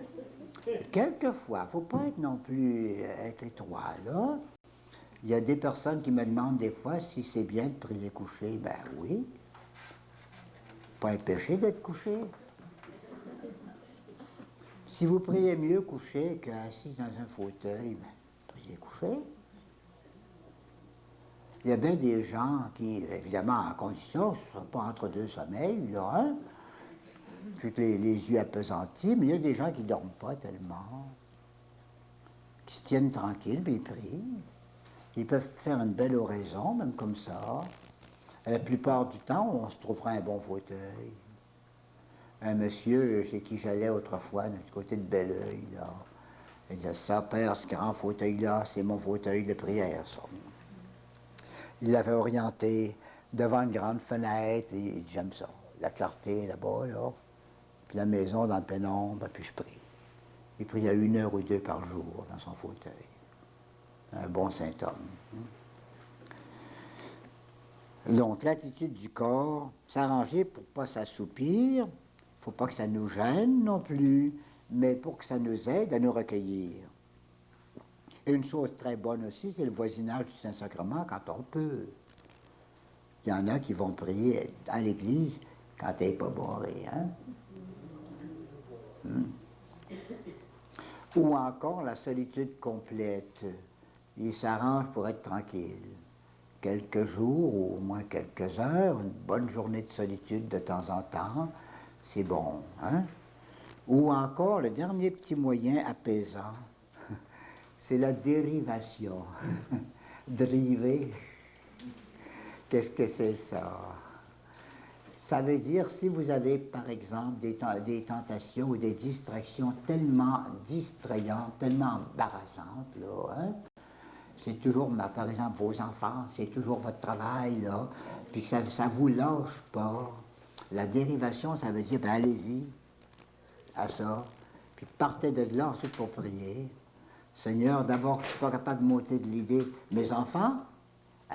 Quelquefois, il ne faut pas être non plus être étroit, là. Il y a des personnes qui me demandent des fois si c'est bien de prier couché. Ben oui. Pas un péché d'être couché. Si vous priez mieux couché qu'assis dans un fauteuil, ben, priez couché. Il y a bien des gens qui, évidemment, en condition, ce ne soit pas entre deux sommeils, là, hein? Tous les yeux appesantis, mais il y a des gens qui ne dorment pas tellement, qui se tiennent tranquilles, puis ils prient. Ils peuvent faire une belle oraison, même comme ça. La plupart du temps, on se trouvera un bon fauteuil. Un monsieur chez qui j'allais autrefois, du côté de Belleuil, là, il disait, ça, père, ce grand fauteuil-là, c'est mon fauteuil de prière, ça. Il l'avait orienté devant une grande fenêtre, et il dit, j'aime ça. La clarté là-bas, là, puis la maison dans la pénombre, puis je prie. Il priait 1 heure ou 2 par jour dans son fauteuil. Un bon saint homme. Donc, l'attitude du corps, s'arranger pour ne pas s'assoupir, il ne faut pas que ça nous gêne non plus, mais pour que ça nous aide à nous recueillir. Et une chose très bonne aussi, c'est le voisinage du Saint-Sacrement quand on peut. Il y en a qui vont prier à l'église quand elle n'est pas bourrée. Hein? Ou encore la solitude complète. Il s'arrange pour être tranquille. Quelques jours ou au moins quelques heures, une bonne journée de solitude de temps en temps, c'est bon. Hein? Ou encore le dernier petit moyen apaisant, c'est la dérivation. Driver, qu'est-ce que c'est ça? Ça veut dire si vous avez par exemple des tentations ou des distractions tellement distrayantes, tellement embarrassantes, là, hein? C'est toujours, par exemple, vos enfants, c'est toujours votre travail, là, puis que ça ne vous lâche pas. La dérivation, ça veut dire, ben allez-y à ça, puis partez de là ensuite pour prier. Seigneur, d'abord, je ne suis pas capable de monter de l'idée. Mes enfants,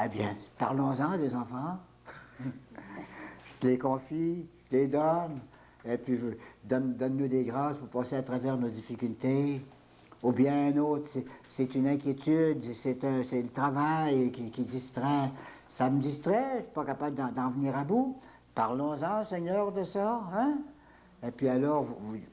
eh bien, parlons-en des enfants. Je te les confie, je te les donne, et puis donne-nous des grâces pour passer à travers nos difficultés. Ou bien un autre, c'est une inquiétude, c'est le travail qui distrait. Ça me distrait, je ne suis pas capable d'en venir à bout. Parlons-en, Seigneur, de ça. Hein? Et puis alors,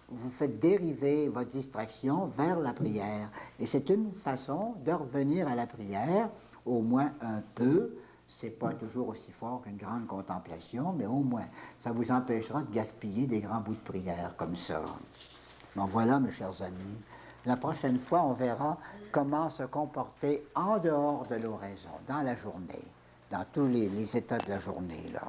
vous faites dériver votre distraction vers la prière. Et c'est une façon de revenir à la prière, au moins un peu. C'est pas toujours aussi fort qu'une grande contemplation, mais au moins, ça vous empêchera de gaspiller des grands bouts de prière comme ça. Donc voilà, mes chers amis. La prochaine fois, on verra comment se comporter en dehors de l'oraison, dans la journée, dans tous les états de la journée, là.